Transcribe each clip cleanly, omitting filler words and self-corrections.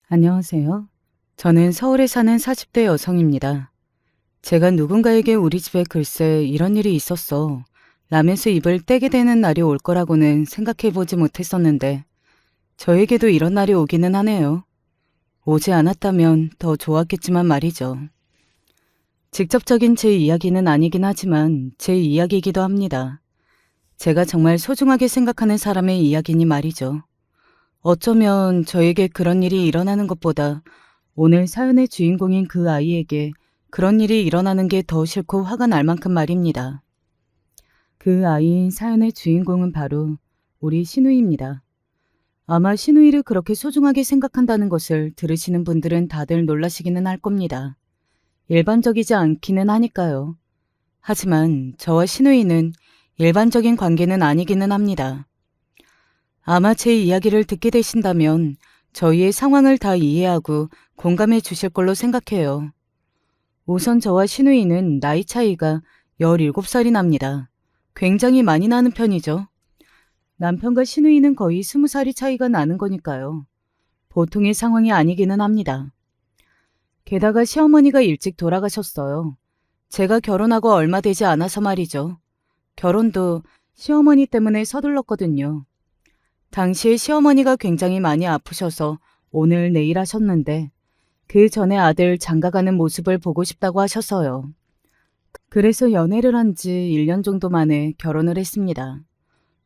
안녕하세요. 저는 서울에 사는 40대 여성입니다. 제가 누군가에게 우리 집에 글쎄 이런 일이 있었어 라면서 입을 떼게 되는 날이 올 거라고는 생각해 보지 못했었는데 저에게도 이런 날이 오기는 하네요. 오지 않았다면 더 좋았겠지만 말이죠. 직접적인 제 이야기는 아니긴 하지만 제 이야기이기도 합니다. 제가 정말 소중하게 생각하는 사람의 이야기니 말이죠. 어쩌면 저에게 그런 일이 일어나는 것보다 오늘 사연의 주인공인 그 아이에게 그런 일이 일어나는 게 더 싫고 화가 날 만큼 말입니다. 그 아이인 사연의 주인공은 바로 우리 신우이입니다. 아마 신우이를 그렇게 소중하게 생각한다는 것을 들으시는 분들은 다들 놀라시기는 할 겁니다. 일반적이지 않기는 하니까요. 하지만 저와 신우이는 일반적인 관계는 아니기는 합니다. 아마 제 이야기를 듣게 되신다면 저희의 상황을 다 이해하고 공감해 주실 걸로 생각해요. 우선 저와 신우이는 나이 차이가 17살이 납니다. 굉장히 많이 나는 편이죠. 남편과 신우이는 거의 20살이 차이가 나는 거니까요. 보통의 상황이 아니기는 합니다. 게다가 시어머니가 일찍 돌아가셨어요. 제가 결혼하고 얼마 되지 않아서 말이죠. 결혼도 시어머니 때문에 서둘렀거든요. 당시에 시어머니가 굉장히 많이 아프셔서 오늘 내일 하셨는데 그 전에 아들 장가가는 모습을 보고 싶다고 하셔서요. 그래서 연애를 한 지 1년 정도 만에 결혼을 했습니다.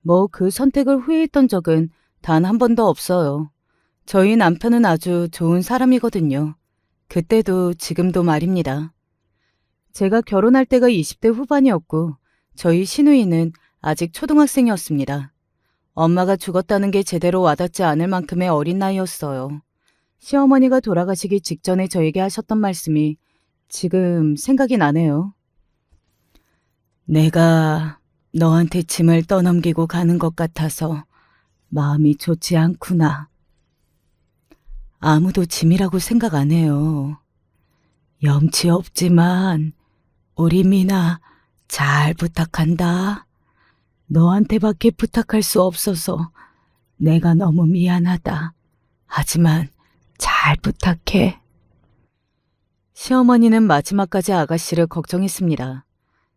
뭐 그 선택을 후회했던 적은 단 한 번도 없어요. 저희 남편은 아주 좋은 사람이거든요. 그때도 지금도 말입니다. 제가 결혼할 때가 20대 후반이었고 저희 시누이는 아직 초등학생이었습니다. 엄마가 죽었다는 게 제대로 와닿지 않을 만큼의 어린 나이였어요. 시어머니가 돌아가시기 직전에 저에게 하셨던 말씀이 지금 생각이 나네요. 내가 너한테 짐을 떠넘기고 가는 것 같아서 마음이 좋지 않구나. 아무도 짐이라고 생각 안 해요. 염치 없지만 우리 미나 잘 부탁한다. 너한테밖에 부탁할 수 없어서 내가 너무 미안하다. 하지만 잘 부탁해. 시어머니는 마지막까지 아가씨를 걱정했습니다.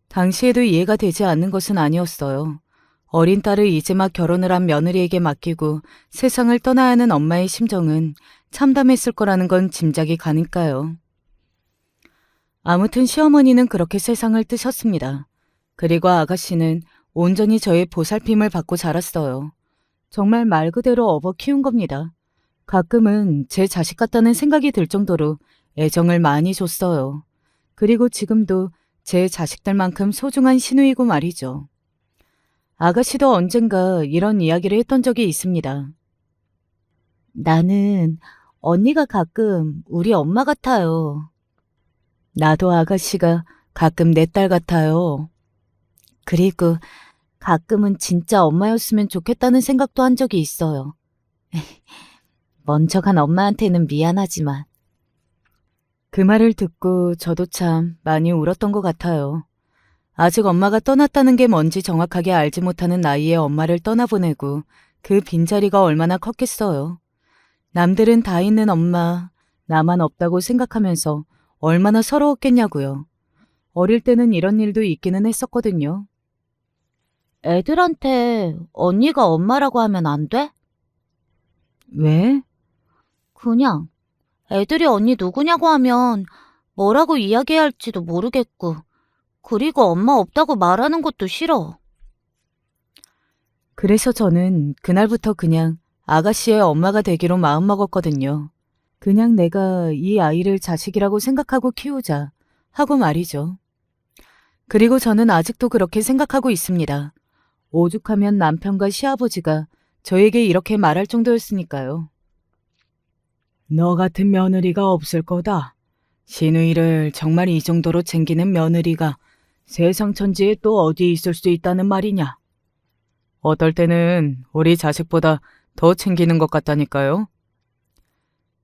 당시에도 이해가 되지 않는 것은 아니었어요. 어린 딸을 이제 막 결혼을 한 며느리에게 맡기고 세상을 떠나야 하는 엄마의 심정은 참담했을 거라는 건 짐작이 가니까요. 아무튼 시어머니는 그렇게 세상을 뜨셨습니다. 그리고 아가씨는 온전히 저의 보살핌을 받고 자랐어요. 정말 말 그대로 업어 키운 겁니다. 가끔은 제 자식 같다는 생각이 들 정도로 애정을 많이 줬어요. 그리고 지금도 제 자식들만큼 소중한 시누이고 말이죠. 아가씨도 언젠가 이런 이야기를 했던 적이 있습니다. 나는 언니가 가끔 우리 엄마 같아요. 나도 아가씨가 가끔 내 딸 같아요. 그리고 가끔은 진짜 엄마였으면 좋겠다는 생각도 한 적이 있어요. 먼저 간 엄마한테는 미안하지만. 그 말을 듣고 저도 참 많이 울었던 것 같아요. 아직 엄마가 떠났다는 게 뭔지 정확하게 알지 못하는 나이에 엄마를 떠나보내고 그 빈자리가 얼마나 컸겠어요. 남들은 다 있는 엄마, 나만 없다고 생각하면서 얼마나 서러웠겠냐고요. 어릴 때는 이런 일도 있기는 했었거든요. 애들한테 언니가 엄마라고 하면 안 돼? 왜? 그냥 애들이 언니 누구냐고 하면 뭐라고 이야기해야 할지도 모르겠고, 그리고 엄마 없다고 말하는 것도 싫어. 그래서 저는 그날부터 그냥 아가씨의 엄마가 되기로 마음먹었거든요. 그냥 내가 이 아이를 자식이라고 생각하고 키우자 하고 말이죠. 그리고 저는 아직도 그렇게 생각하고 있습니다. 오죽하면 남편과 시아버지가 저에게 이렇게 말할 정도였으니까요. 너 같은 며느리가 없을 거다. 시누이를 정말 이 정도로 챙기는 며느리가 세상 천지에 또 어디 있을 수 있다는 말이냐. 어떨 때는 우리 자식보다 더 챙기는 것 같다니까요.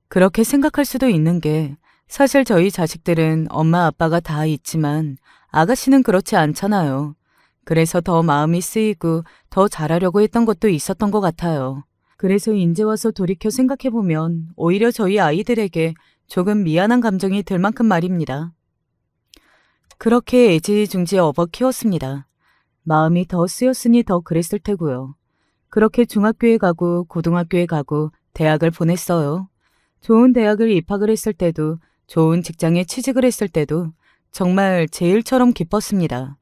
그렇게 생각할 수도 있는 게 사실 저희 자식들은 엄마 아빠가 다 있지만 아가씨는 그렇지 않잖아요. 그래서 더 마음이 쓰이고 더 잘하려고 했던 것도 있었던 것 같아요. 그래서 이제 와서 돌이켜 생각해보면 오히려 저희 아이들에게 조금 미안한 감정이 들 만큼 말입니다. 그렇게 애지중지 업어 키웠습니다. 마음이 더 쓰였으니 더 그랬을 테고요. 그렇게 중학교에 가고 고등학교에 가고 대학을 보냈어요. 좋은 대학을 입학을 했을 때도 좋은 직장에 취직을 했을 때도 정말 제일처럼 기뻤습니다.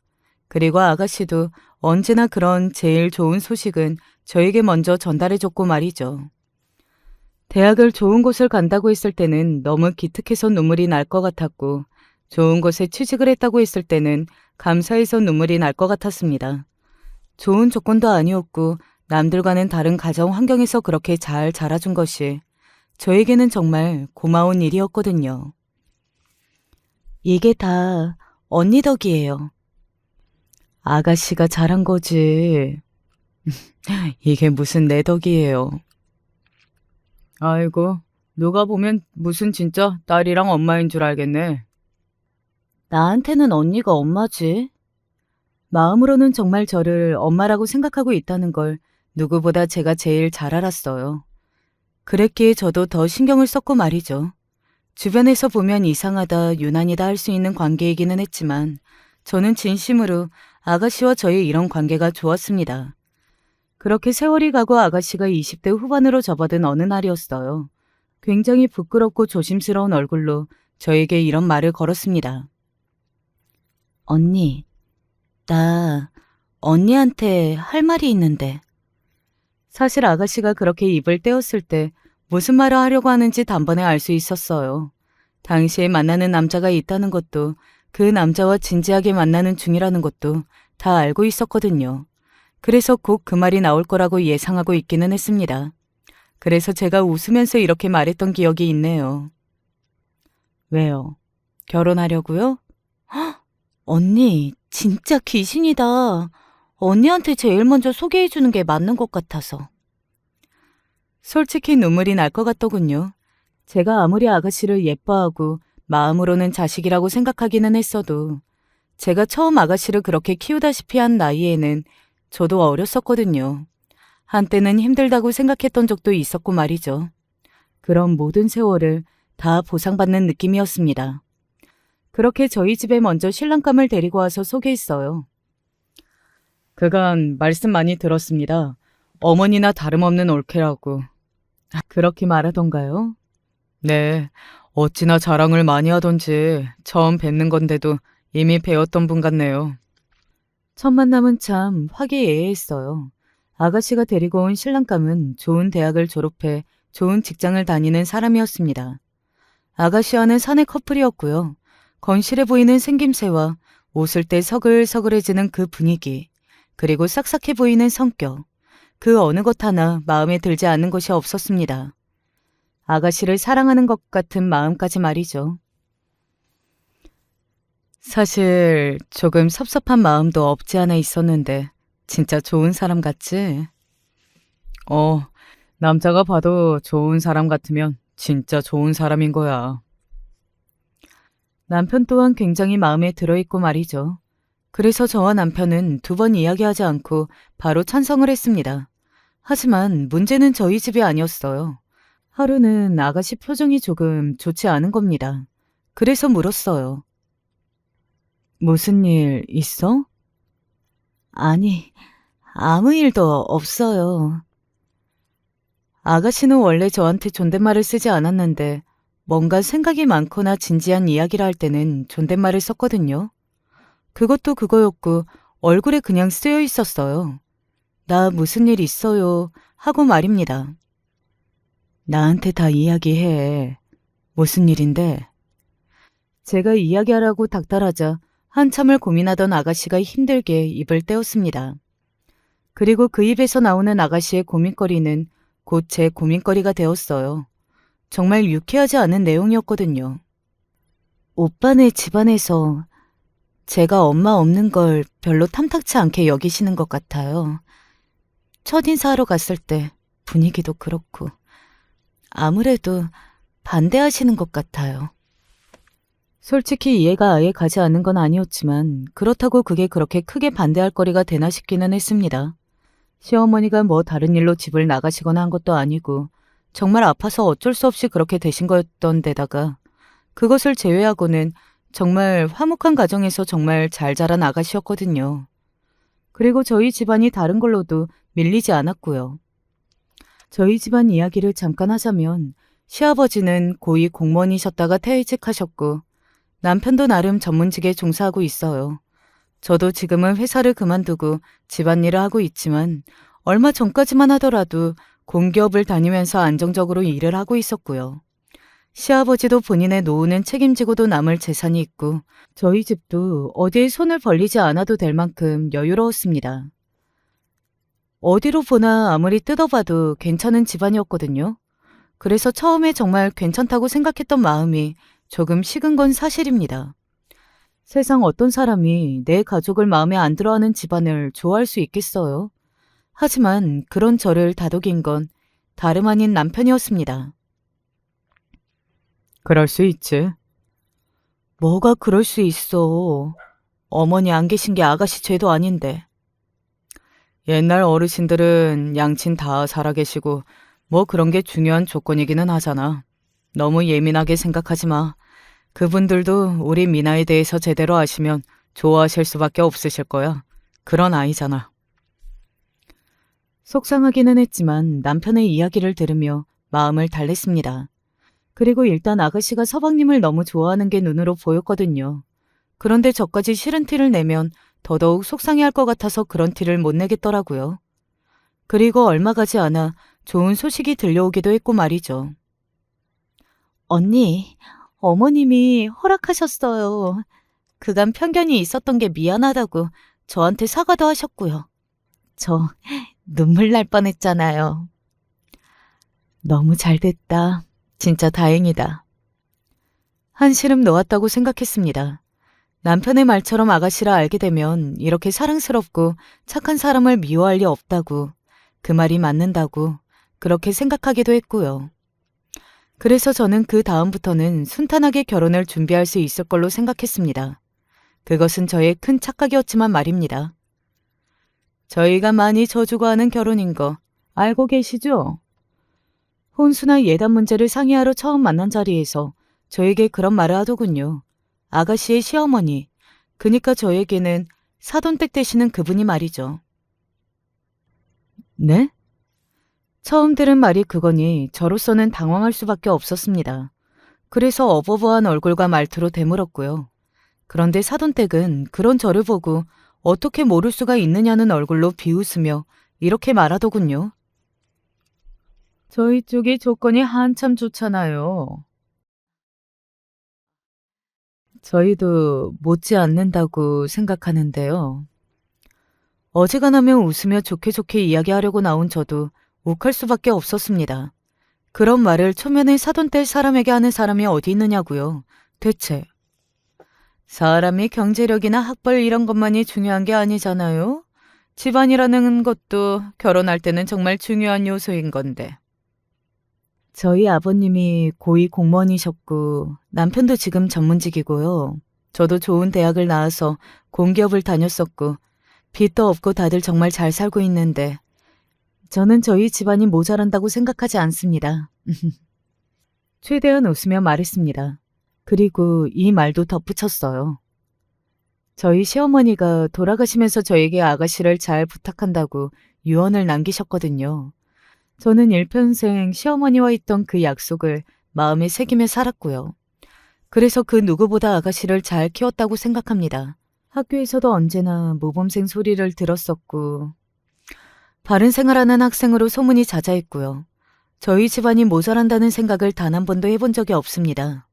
그리고 아가씨도 언제나 그런 제일 좋은 소식은 저에게 먼저 전달해줬고 말이죠. 대학을 좋은 곳을 간다고 했을 때는 너무 기특해서 눈물이 날 것 같았고 좋은 곳에 취직을 했다고 했을 때는 감사해서 눈물이 날 것 같았습니다. 좋은 조건도 아니었고 남들과는 다른 가정 환경에서 그렇게 잘 자라준 것이 저에게는 정말 고마운 일이었거든요. 이게 다 언니 덕이에요. 아가씨가 잘한 거지. 이게 무슨 내 덕이에요. 아이고, 누가 보면 무슨 진짜 딸이랑 엄마인 줄 알겠네. 나한테는 언니가 엄마지. 마음으로는 정말 저를 엄마라고 생각하고 있다는 걸 누구보다 제가 제일 잘 알았어요. 그랬기에 저도 더 신경을 썼고 말이죠. 주변에서 보면 이상하다, 유난이다 할 수 있는 관계이기는 했지만 저는 진심으로 아가씨와 저의 이런 관계가 좋았습니다. 그렇게 세월이 가고 아가씨가 20대 후반으로 접어든 어느 날이었어요. 굉장히 부끄럽고 조심스러운 얼굴로 저에게 이런 말을 걸었습니다. 언니, 나 언니한테 할 말이 있는데. 사실 아가씨가 그렇게 입을 떼었을 때 무슨 말을 하려고 하는지 단번에 알 수 있었어요. 당시에 만나는 남자가 있다는 것도 그 남자와 진지하게 만나는 중이라는 것도 다 알고 있었거든요. 그래서 곧 그 말이 나올 거라고 예상하고 있기는 했습니다. 그래서 제가 웃으면서 이렇게 말했던 기억이 있네요. 왜요? 결혼하려고요? 헉, 언니, 진짜 귀신이다. 언니한테 제일 먼저 소개해주는 게 맞는 것 같아서. 솔직히 눈물이 날 것 같더군요. 제가 아무리 아가씨를 예뻐하고 마음으로는 자식이라고 생각하기는 했어도 제가 처음 아가씨를 그렇게 키우다시피 한 나이에는 저도 어렸었거든요. 한때는 힘들다고 생각했던 적도 있었고 말이죠. 그런 모든 세월을 다 보상받는 느낌이었습니다. 그렇게 저희 집에 먼저 신랑감을 데리고 와서 소개했어요. 그간 말씀 많이 들었습니다. 어머니나 다름없는 올케라고. 그렇게 말하던가요? 네, 어찌나 자랑을 많이 하던지 처음 뵙는 건데도 이미 배웠던 분 같네요. 첫 만남은 참 화기애애했어요. 아가씨가 데리고 온 신랑감은 좋은 대학을 졸업해 좋은 직장을 다니는 사람이었습니다. 아가씨와는 사내 커플이었고요. 건실해 보이는 생김새와 웃을 때 서글서글해지는 그 분위기, 그리고 싹싹해 보이는 성격, 그 어느 것 하나 마음에 들지 않는 것이 없었습니다. 아가씨를 사랑하는 것 같은 마음까지 말이죠. 사실 조금 섭섭한 마음도 없지 않아 있었는데 진짜 좋은 사람 같지? 남자가 봐도 좋은 사람 같으면 진짜 좋은 사람인 거야. 남편 또한 굉장히 마음에 들어있고 말이죠. 그래서 저와 남편은 두 번 이야기하지 않고 바로 찬성을 했습니다. 하지만 문제는 저희 집이 아니었어요. 하루는 아가씨 표정이 조금 좋지 않은 겁니다. 그래서 물었어요. 무슨 일 있어? 아니, 아무 일도 없어요. 아가씨는 원래 저한테 존댓말을 쓰지 않았는데 뭔가 생각이 많거나 진지한 이야기를 할 때는 존댓말을 썼거든요. 그것도 그거였고 얼굴에 그냥 쓰여 있었어요. 나 무슨 일 있어요 하고 말입니다. 나한테 다 이야기해. 무슨 일인데? 제가 이야기하라고 닥달하자 한참을 고민하던 아가씨가 힘들게 입을 떼었습니다. 그리고 그 입에서 나오는 아가씨의 고민거리는 곧 제 고민거리가 되었어요. 정말 유쾌하지 않은 내용이었거든요. 오빠네 집안에서 제가 엄마 없는 걸 별로 탐탁치 않게 여기시는 것 같아요. 첫인사하러 갔을 때 분위기도 그렇고 아무래도 반대하시는 것 같아요. 솔직히 이해가 아예 가지 않는 건 아니었지만 그렇다고 그게 그렇게 크게 반대할 거리가 되나 싶기는 했습니다. 시어머니가 뭐 다른 일로 집을 나가시거나 한 것도 아니고 정말 아파서 어쩔 수 없이 그렇게 되신 거였던 데다가 그것을 제외하고는 정말 화목한 가정에서 정말 잘 자란 아가씨였거든요. 그리고 저희 집안이 다른 걸로도 밀리지 않았고요. 저희 집안 이야기를 잠깐 하자면 시아버지는 고위 공무원이셨다가 퇴직하셨고 남편도 나름 전문직에 종사하고 있어요. 저도 지금은 회사를 그만두고 집안일을 하고 있지만 얼마 전까지만 하더라도 공기업을 다니면서 안정적으로 일을 하고 있었고요. 시아버지도 본인의 노후는 책임지고도 남을 재산이 있고 저희 집도 어디에 손을 벌리지 않아도 될 만큼 여유로웠습니다. 어디로 보나 아무리 뜯어봐도 괜찮은 집안이었거든요. 그래서 처음에 정말 괜찮다고 생각했던 마음이 조금 식은 건 사실입니다. 세상 어떤 사람이 내 가족을 마음에 안 들어하는 집안을 좋아할 수 있겠어요? 하지만 그런 저를 다독인 건 다름 아닌 남편이었습니다. 그럴 수 있지. 뭐가 그럴 수 있어. 어머니 안 계신 게 아가씨 죄도 아닌데. 옛날 어르신들은 양친 다 살아계시고 뭐 그런 게 중요한 조건이기는 하잖아. 너무 예민하게 생각하지 마. 그분들도 우리 미나에 대해서 제대로 아시면 좋아하실 수밖에 없으실 거야. 그런 아이잖아. 속상하기는 했지만 남편의 이야기를 들으며 마음을 달랬습니다. 그리고 일단 아가씨가 서방님을 너무 좋아하는 게 눈으로 보였거든요. 그런데 저까지 싫은 티를 내면 더더욱 속상해할 것 같아서 그런 티를 못 내겠더라고요. 그리고 얼마 가지 않아 좋은 소식이 들려오기도 했고 말이죠. 언니, 어머님이 허락하셨어요. 그간 편견이 있었던 게 미안하다고 저한테 사과도 하셨고요. 저 눈물 날 뻔했잖아요. 너무 잘 됐다. 진짜 다행이다. 한시름 놓았다고 생각했습니다. 남편의 말처럼 아가씨라 알게 되면 이렇게 사랑스럽고 착한 사람을 미워할 리 없다고, 그 말이 맞는다고 그렇게 생각하기도 했고요. 그래서 저는 그 다음부터는 순탄하게 결혼을 준비할 수 있을 걸로 생각했습니다. 그것은 저의 큰 착각이었지만 말입니다. 저희가 많이 저주고하는 결혼인 거 알고 계시죠? 혼수나 예단 문제를 상의하러 처음 만난 자리에서 저에게 그런 말을 하더군요. 아가씨의 시어머니, 그니까 저에게는 사돈댁 되시는 그분이 말이죠. 네? 처음 들은 말이 그거니 저로서는 당황할 수밖에 없었습니다. 그래서 어버버한 얼굴과 말투로 되물었고요. 그런데 사돈댁은 그런 저를 보고 어떻게 모를 수가 있느냐는 얼굴로 비웃으며 이렇게 말하더군요. 저희 쪽이 조건이 한참 좋잖아요. 저희도 못지 않는다고 생각하는데요. 어지간하면 웃으며 좋게 좋게 이야기하려고 나온 저도 욱할 수밖에 없었습니다. 그런 말을 초면에 사돈될 사람에게 하는 사람이 어디 있느냐고요. 대체. 사람이 경제력이나 학벌 이런 것만이 중요한 게 아니잖아요. 집안이라는 것도 결혼할 때는 정말 중요한 요소인 건데. 저희 아버님이 고위 공무원이셨고 남편도 지금 전문직이고요. 저도 좋은 대학을 나와서 공기업을 다녔었고 빚도 없고 다들 정말 잘 살고 있는데 저는 저희 집안이 모자란다고 생각하지 않습니다. 최대한 웃으며 말했습니다. 그리고 이 말도 덧붙였어요. 저희 시어머니가 돌아가시면서 저에게 아가씨를 잘 부탁한다고 유언을 남기셨거든요. 저는 일평생 시어머니와 있던 그 약속을 마음에 새기며 살았고요. 그래서 그 누구보다 아가씨를 잘 키웠다고 생각합니다. 학교에서도 언제나 모범생 소리를 들었었고 바른 생활하는 학생으로 소문이 자자했고요. 저희 집안이 모자란다는 생각을 단 한 번도 해본 적이 없습니다.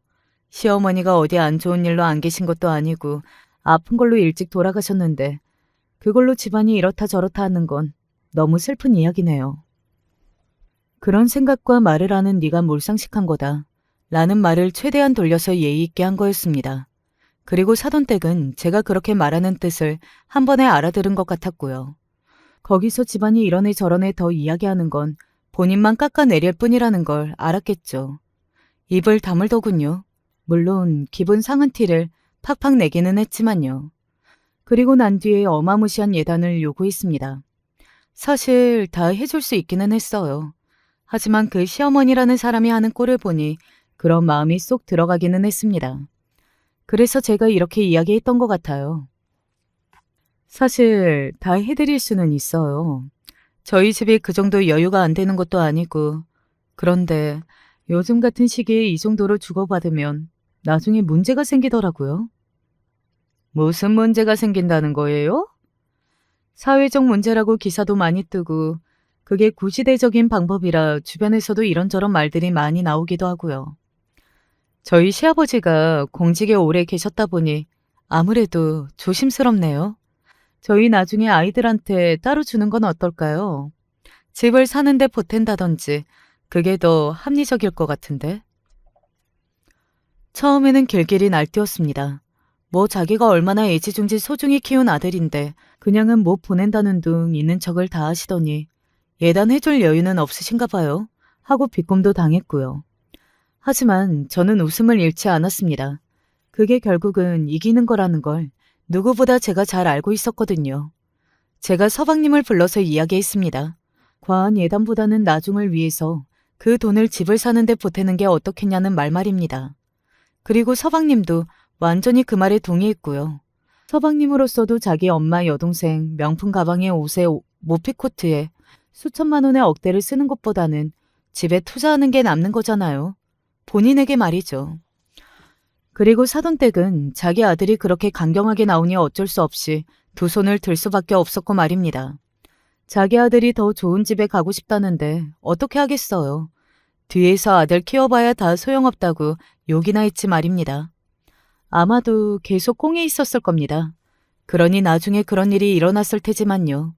시어머니가 어디 안 좋은 일로 안 계신 것도 아니고 아픈 걸로 일찍 돌아가셨는데 그걸로 집안이 이렇다 저렇다 하는 건 너무 슬픈 이야기네요. 그런 생각과 말을 하는 네가 몰상식한 거다. 라는 말을 최대한 돌려서 예의 있게 한 거였습니다. 그리고 사돈댁은 제가 그렇게 말하는 뜻을 한 번에 알아들은 것 같았고요. 거기서 집안이 이러네 저러네 더 이야기하는 건 본인만 깎아내릴 뿐이라는 걸 알았겠죠. 입을 다물더군요. 물론 기분 상한 티를 팍팍 내기는 했지만요. 그리고 난 뒤에 어마무시한 예단을 요구했습니다. 사실 다 해줄 수 있기는 했어요. 하지만 그 시어머니라는 사람이 하는 꼴을 보니 그런 마음이 쏙 들어가기는 했습니다. 그래서 제가 이렇게 이야기했던 것 같아요. 사실 다 해드릴 수는 있어요. 저희 집이 그 정도 여유가 안 되는 것도 아니고, 그런데 요즘 같은 시기에 이 정도로 주고받으면 나중에 문제가 생기더라고요. 무슨 문제가 생긴다는 거예요? 사회적 문제라고 기사도 많이 뜨고, 그게 구시대적인 방법이라 주변에서도 이런저런 말들이 많이 나오기도 하고요. 저희 시아버지가 공직에 오래 계셨다 보니 아무래도 조심스럽네요. 저희 나중에 아이들한테 따로 주는 건 어떨까요? 집을 사는데 보탠다든지 그게 더 합리적일 것 같은데. 처음에는 길길이 날뛰었습니다. 뭐 자기가 얼마나 애지중지 소중히 키운 아들인데 그냥은 못 보낸다는 둥 있는 척을 다 하시더니 예단해줄 여유는 없으신가 봐요. 하고 비꼼도 당했고요. 하지만 저는 웃음을 잃지 않았습니다. 그게 결국은 이기는 거라는 걸 누구보다 제가 잘 알고 있었거든요. 제가 서방님을 불러서 이야기했습니다. 과한 예단보다는 나중을 위해서 그 돈을 집을 사는데 보태는 게 어떻겠냐는 말입니다. 그리고 서방님도 완전히 그 말에 동의했고요. 서방님으로서도 자기 엄마 여동생 명품 가방에 옷에 모피코트에 수천만 원의 억대를 쓰는 것보다는 집에 투자하는 게 남는 거잖아요. 본인에게 말이죠. 그리고 사돈댁은 자기 아들이 그렇게 강경하게 나오니 어쩔 수 없이 두 손을 들 수밖에 없었고 말입니다. 자기 아들이 더 좋은 집에 가고 싶다는데 어떻게 하겠어요. 뒤에서 아들 키워봐야 다 소용없다고 욕이나 했지 말입니다. 아마도 계속 꽁에 있었을 겁니다. 그러니 나중에 그런 일이 일어났을 테지만요.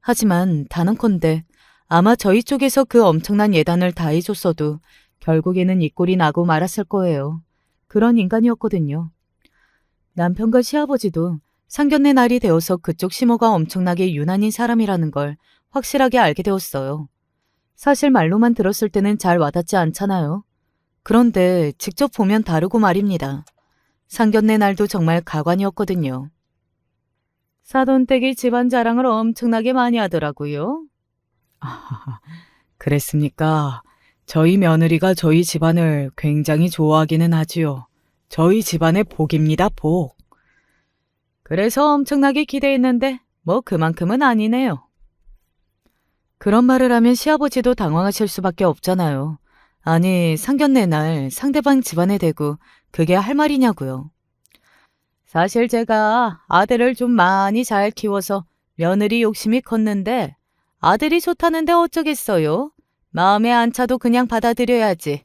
하지만 단언컨대 아마 저희 쪽에서 그 엄청난 예단을 다 해줬어도 결국에는 이 꼴이 나고 말았을 거예요. 그런 인간이었거든요. 남편과 시아버지도 상견례 날이 되어서 그쪽 시모가 엄청나게 유난인 사람이라는 걸 확실하게 알게 되었어요. 사실 말로만 들었을 때는 잘 와닿지 않잖아요. 그런데 직접 보면 다르고 말입니다. 상견례 날도 정말 가관이었거든요. 사돈댁이 집안 자랑을 엄청나게 많이 하더라고요. 아, 그랬습니까? 저희 며느리가 저희 집안을 굉장히 좋아하기는 하지요. 저희 집안의 복입니다, 복. 그래서 엄청나게 기대했는데 뭐 그만큼은 아니네요. 그런 말을 하면 시아버지도 당황하실 수밖에 없잖아요. 아니, 상견례 날 상대방 집안에 대고 그게 할 말이냐고요. 사실 제가 아들을 좀 많이 잘 키워서 며느리 욕심이 컸는데 아들이 좋다는데 어쩌겠어요. 마음에 안 차도 그냥 받아들여야지.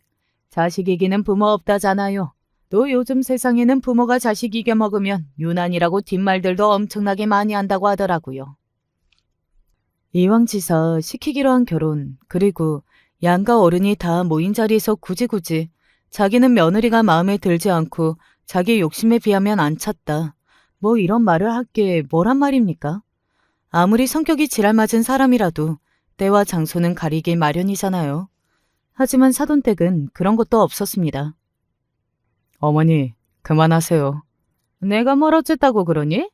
자식 이기는 부모 없다잖아요. 또 요즘 세상에는 부모가 자식 이겨먹으면 유난이라고 뒷말들도 엄청나게 많이 한다고 하더라고요. 이왕지사 시키기로 한 결혼, 그리고 양가 어른이 다 모인 자리에서 굳이 자기는 며느리가 마음에 들지 않고 자기 욕심에 비하면 안 찼다. 뭐 이런 말을 할 게 뭐란 말입니까? 아무리 성격이 지랄맞은 사람이라도 때와 장소는 가리기 마련이잖아요. 하지만 사돈댁은 그런 것도 없었습니다. 어머니, 그만하세요. 내가 뭘 어쨌다고 그러니?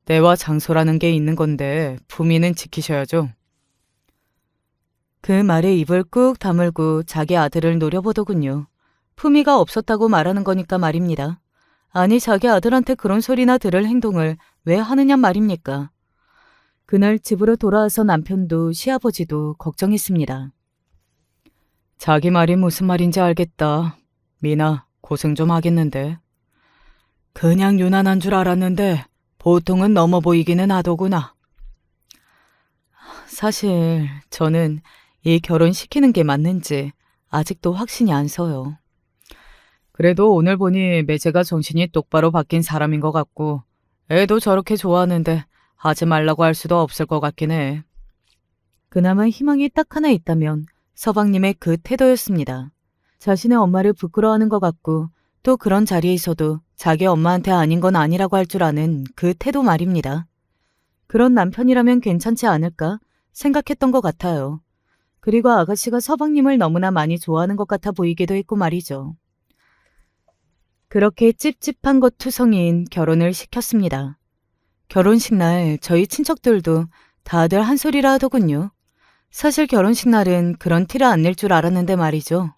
때와 장소라는 게 있는 건데 품위는 지키셔야죠. 그 말에 입을 꾹 다물고 자기 아들을 노려보더군요. 품위가 없었다고 말하는 거니까 말입니다. 아니, 자기 아들한테 그런 소리나 들을 행동을 왜 하느냐 말입니까? 그날 집으로 돌아와서 남편도 시아버지도 걱정했습니다. 자기 말이 무슨 말인지 알겠다. 미나, 고생 좀 하겠는데. 그냥 유난한 줄 알았는데 보통은 넘어 보이기는 하더구나. 사실 저는 이 결혼시키는 게 맞는지 아직도 확신이 안 서요. 그래도 오늘 보니 매제가 정신이 똑바로 바뀐 사람인 것 같고 애도 저렇게 좋아하는데 하지 말라고 할 수도 없을 것 같긴 해. 그나마 희망이 딱 하나 있다면 서방님의 그 태도였습니다. 자신의 엄마를 부끄러워하는 것 같고 또 그런 자리에서도 자기 엄마한테 아닌 건 아니라고 할 줄 아는 그 태도 말입니다. 그런 남편이라면 괜찮지 않을까 생각했던 것 같아요. 그리고 아가씨가 서방님을 너무나 많이 좋아하는 것 같아 보이기도 했고 말이죠. 그렇게 찝찝한 것 투성이인 결혼을 시켰습니다. 결혼식 날 저희 친척들도 다들 한 소리라 하더군요. 사실 결혼식 날은 그런 티를 안 낼 줄 알았는데 말이죠.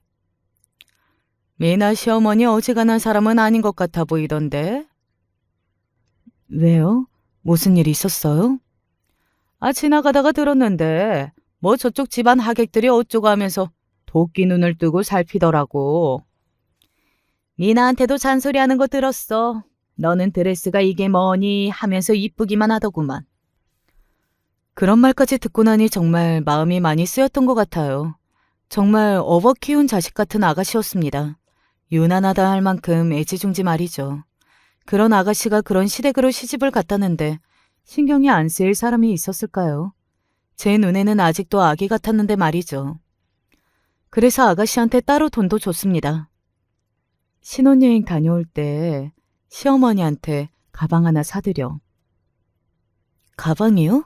미나 시어머니 어지간한 사람은 아닌 것 같아 보이던데. 왜요? 무슨 일 있었어요? 지나가다가 들었는데 뭐 저쪽 집안 하객들이 어쩌고 하면서 도끼 눈을 뜨고 살피더라고. 미나한테도 잔소리하는 거 들었어. 너는 드레스가 이게 뭐니 하면서 이쁘기만 하더구만. 그런 말까지 듣고 나니 정말 마음이 많이 쓰였던 것 같아요. 정말 업어 키운 자식 같은 아가씨였습니다. 유난하다 할 만큼 애지중지 말이죠. 그런 아가씨가 그런 시댁으로 시집을 갔다는데 신경이 안 쓰일 사람이 있었을까요? 제 눈에는 아직도 아기 같았는데 말이죠. 그래서 아가씨한테 따로 돈도 줬습니다. 신혼여행 다녀올 때 시어머니한테 가방 하나 사드려. 가방이요?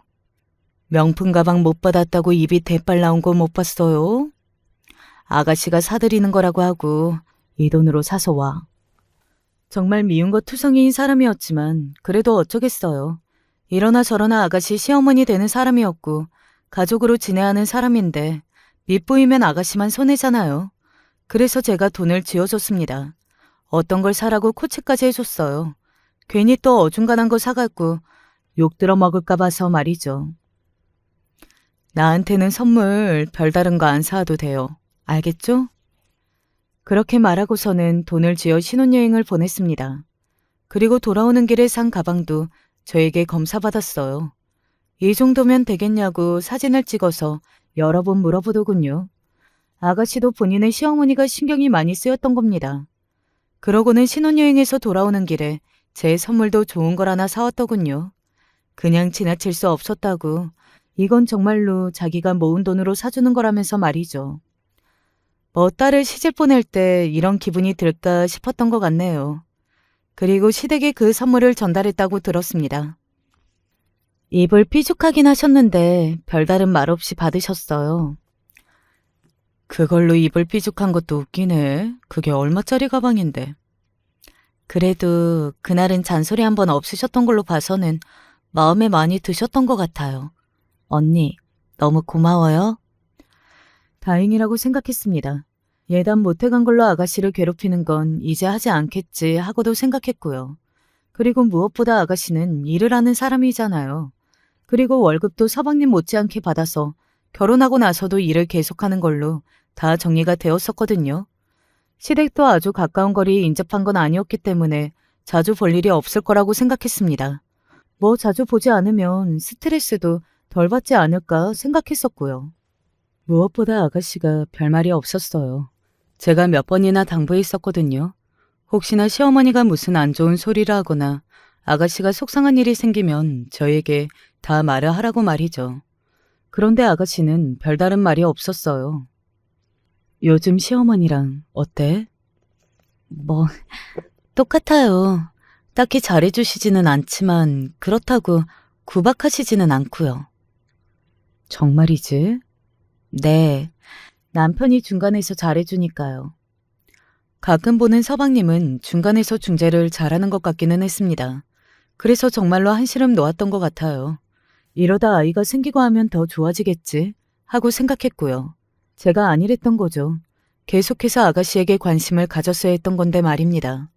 명품 가방 못 받았다고 입이 대빨 나온 거 못 봤어요? 아가씨가 사드리는 거라고 하고 이 돈으로 사서 와. 정말 미운 것 투성이인 사람이었지만 그래도 어쩌겠어요. 이러나 저러나 아가씨 시어머니 되는 사람이었고 가족으로 지내야 하는 사람인데 밑보이면 아가씨만 손해잖아요. 그래서 제가 돈을 쥐어줬습니다. 어떤 걸 사라고 코치까지 해줬어요. 괜히 또 어중간한 거 사갖고 욕 들어 먹을까 봐서 말이죠. 나한테는 선물 별다른 거 안 사도 돼요. 알겠죠? 그렇게 말하고서는 돈을 쥐어 신혼여행을 보냈습니다. 그리고 돌아오는 길에 산 가방도 저에게 검사받았어요. 이 정도면 되겠냐고 사진을 찍어서 여러 번 물어보더군요. 아가씨도 본인의 시어머니가 신경이 많이 쓰였던 겁니다. 그러고는 신혼여행에서 돌아오는 길에 제 선물도 좋은 걸 하나 사왔더군요. 그냥 지나칠 수 없었다고. 이건 정말로 자기가 모은 돈으로 사주는 거라면서 말이죠. 뭐 딸을 시집 보낼 때 이런 기분이 들까 싶었던 것 같네요. 그리고 시댁에 그 선물을 전달했다고 들었습니다. 입을 삐죽하긴 하셨는데 별다른 말 없이 받으셨어요. 그걸로 입을 삐죽한 것도 웃기네. 그게 얼마짜리 가방인데. 그래도 그날은 잔소리 한 번 없으셨던 걸로 봐서는 마음에 많이 드셨던 것 같아요. 언니, 너무 고마워요. 다행이라고 생각했습니다. 예단 못해간 걸로 아가씨를 괴롭히는 건 이제 하지 않겠지 하고도 생각했고요. 그리고 무엇보다 아가씨는 일을 하는 사람이잖아요. 그리고 월급도 서방님 못지않게 받아서 결혼하고 나서도 일을 계속하는 걸로 다 정리가 되었었거든요. 시댁도 아주 가까운 거리에 인접한 건 아니었기 때문에 자주 볼 일이 없을 거라고 생각했습니다. 뭐 자주 보지 않으면 스트레스도 덜 받지 않을까 생각했었고요. 무엇보다 아가씨가 별말이 없었어요. 제가 몇 번이나 당부했었거든요. 혹시나 시어머니가 무슨 안 좋은 소리를 하거나 아가씨가 속상한 일이 생기면 저에게 다 말을 하라고 말이죠. 그런데 아가씨는 별다른 말이 없었어요. 요즘 시어머니랑 어때? 뭐 똑같아요. 딱히 잘해주시지는 않지만 그렇다고 구박하시지는 않고요. 정말이지? 네, 남편이 중간에서 잘해주니까요. 가끔 보는 서방님은 중간에서 중재를 잘하는 것 같기는 했습니다. 그래서 정말로 한시름 놓았던 것 같아요. 이러다 아이가 생기고 하면 더 좋아지겠지 하고 생각했고요. 제가 아니랬던 거죠. 계속해서 아가씨에게 관심을 가졌어야 했던 건데 말입니다.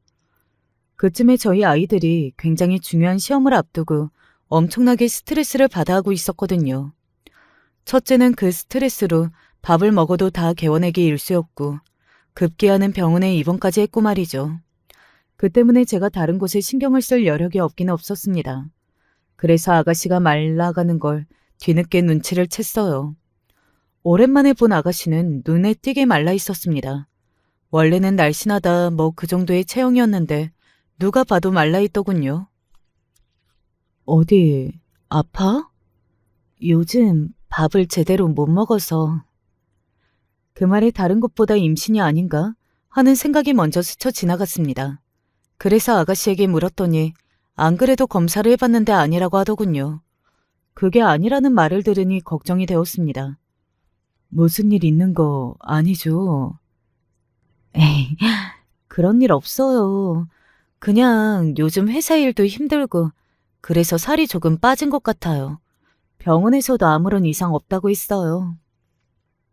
그쯤에 저희 아이들이 굉장히 중요한 시험을 앞두고 엄청나게 스트레스를 받아하고 있었거든요. 첫째는 그 스트레스로 밥을 먹어도 다 개워내기 일쑤였고 급기야는 병원에 입원까지 했고 말이죠. 그 때문에 제가 다른 곳에 신경을 쓸 여력이 없긴 없었습니다. 그래서 아가씨가 말라가는 걸 뒤늦게 눈치를 챘어요. 오랜만에 본 아가씨는 눈에 띄게 말라 있었습니다. 원래는 날씬하다 뭐 그 정도의 체형이었는데 누가 봐도 말라 있더군요. 어디 아파? 요즘 밥을 제대로 못 먹어서. 그 말에 다른 것보다 임신이 아닌가 하는 생각이 먼저 스쳐 지나갔습니다. 그래서 아가씨에게 물었더니 안 그래도 검사를 해봤는데 아니라고 하더군요. 그게 아니라는 말을 들으니 걱정이 되었습니다. 무슨 일 있는 거 아니죠? 에이, 그런 일 없어요. 그냥 요즘 회사 일도 힘들고 그래서 살이 조금 빠진 것 같아요. 병원에서도 아무런 이상 없다고 했어요.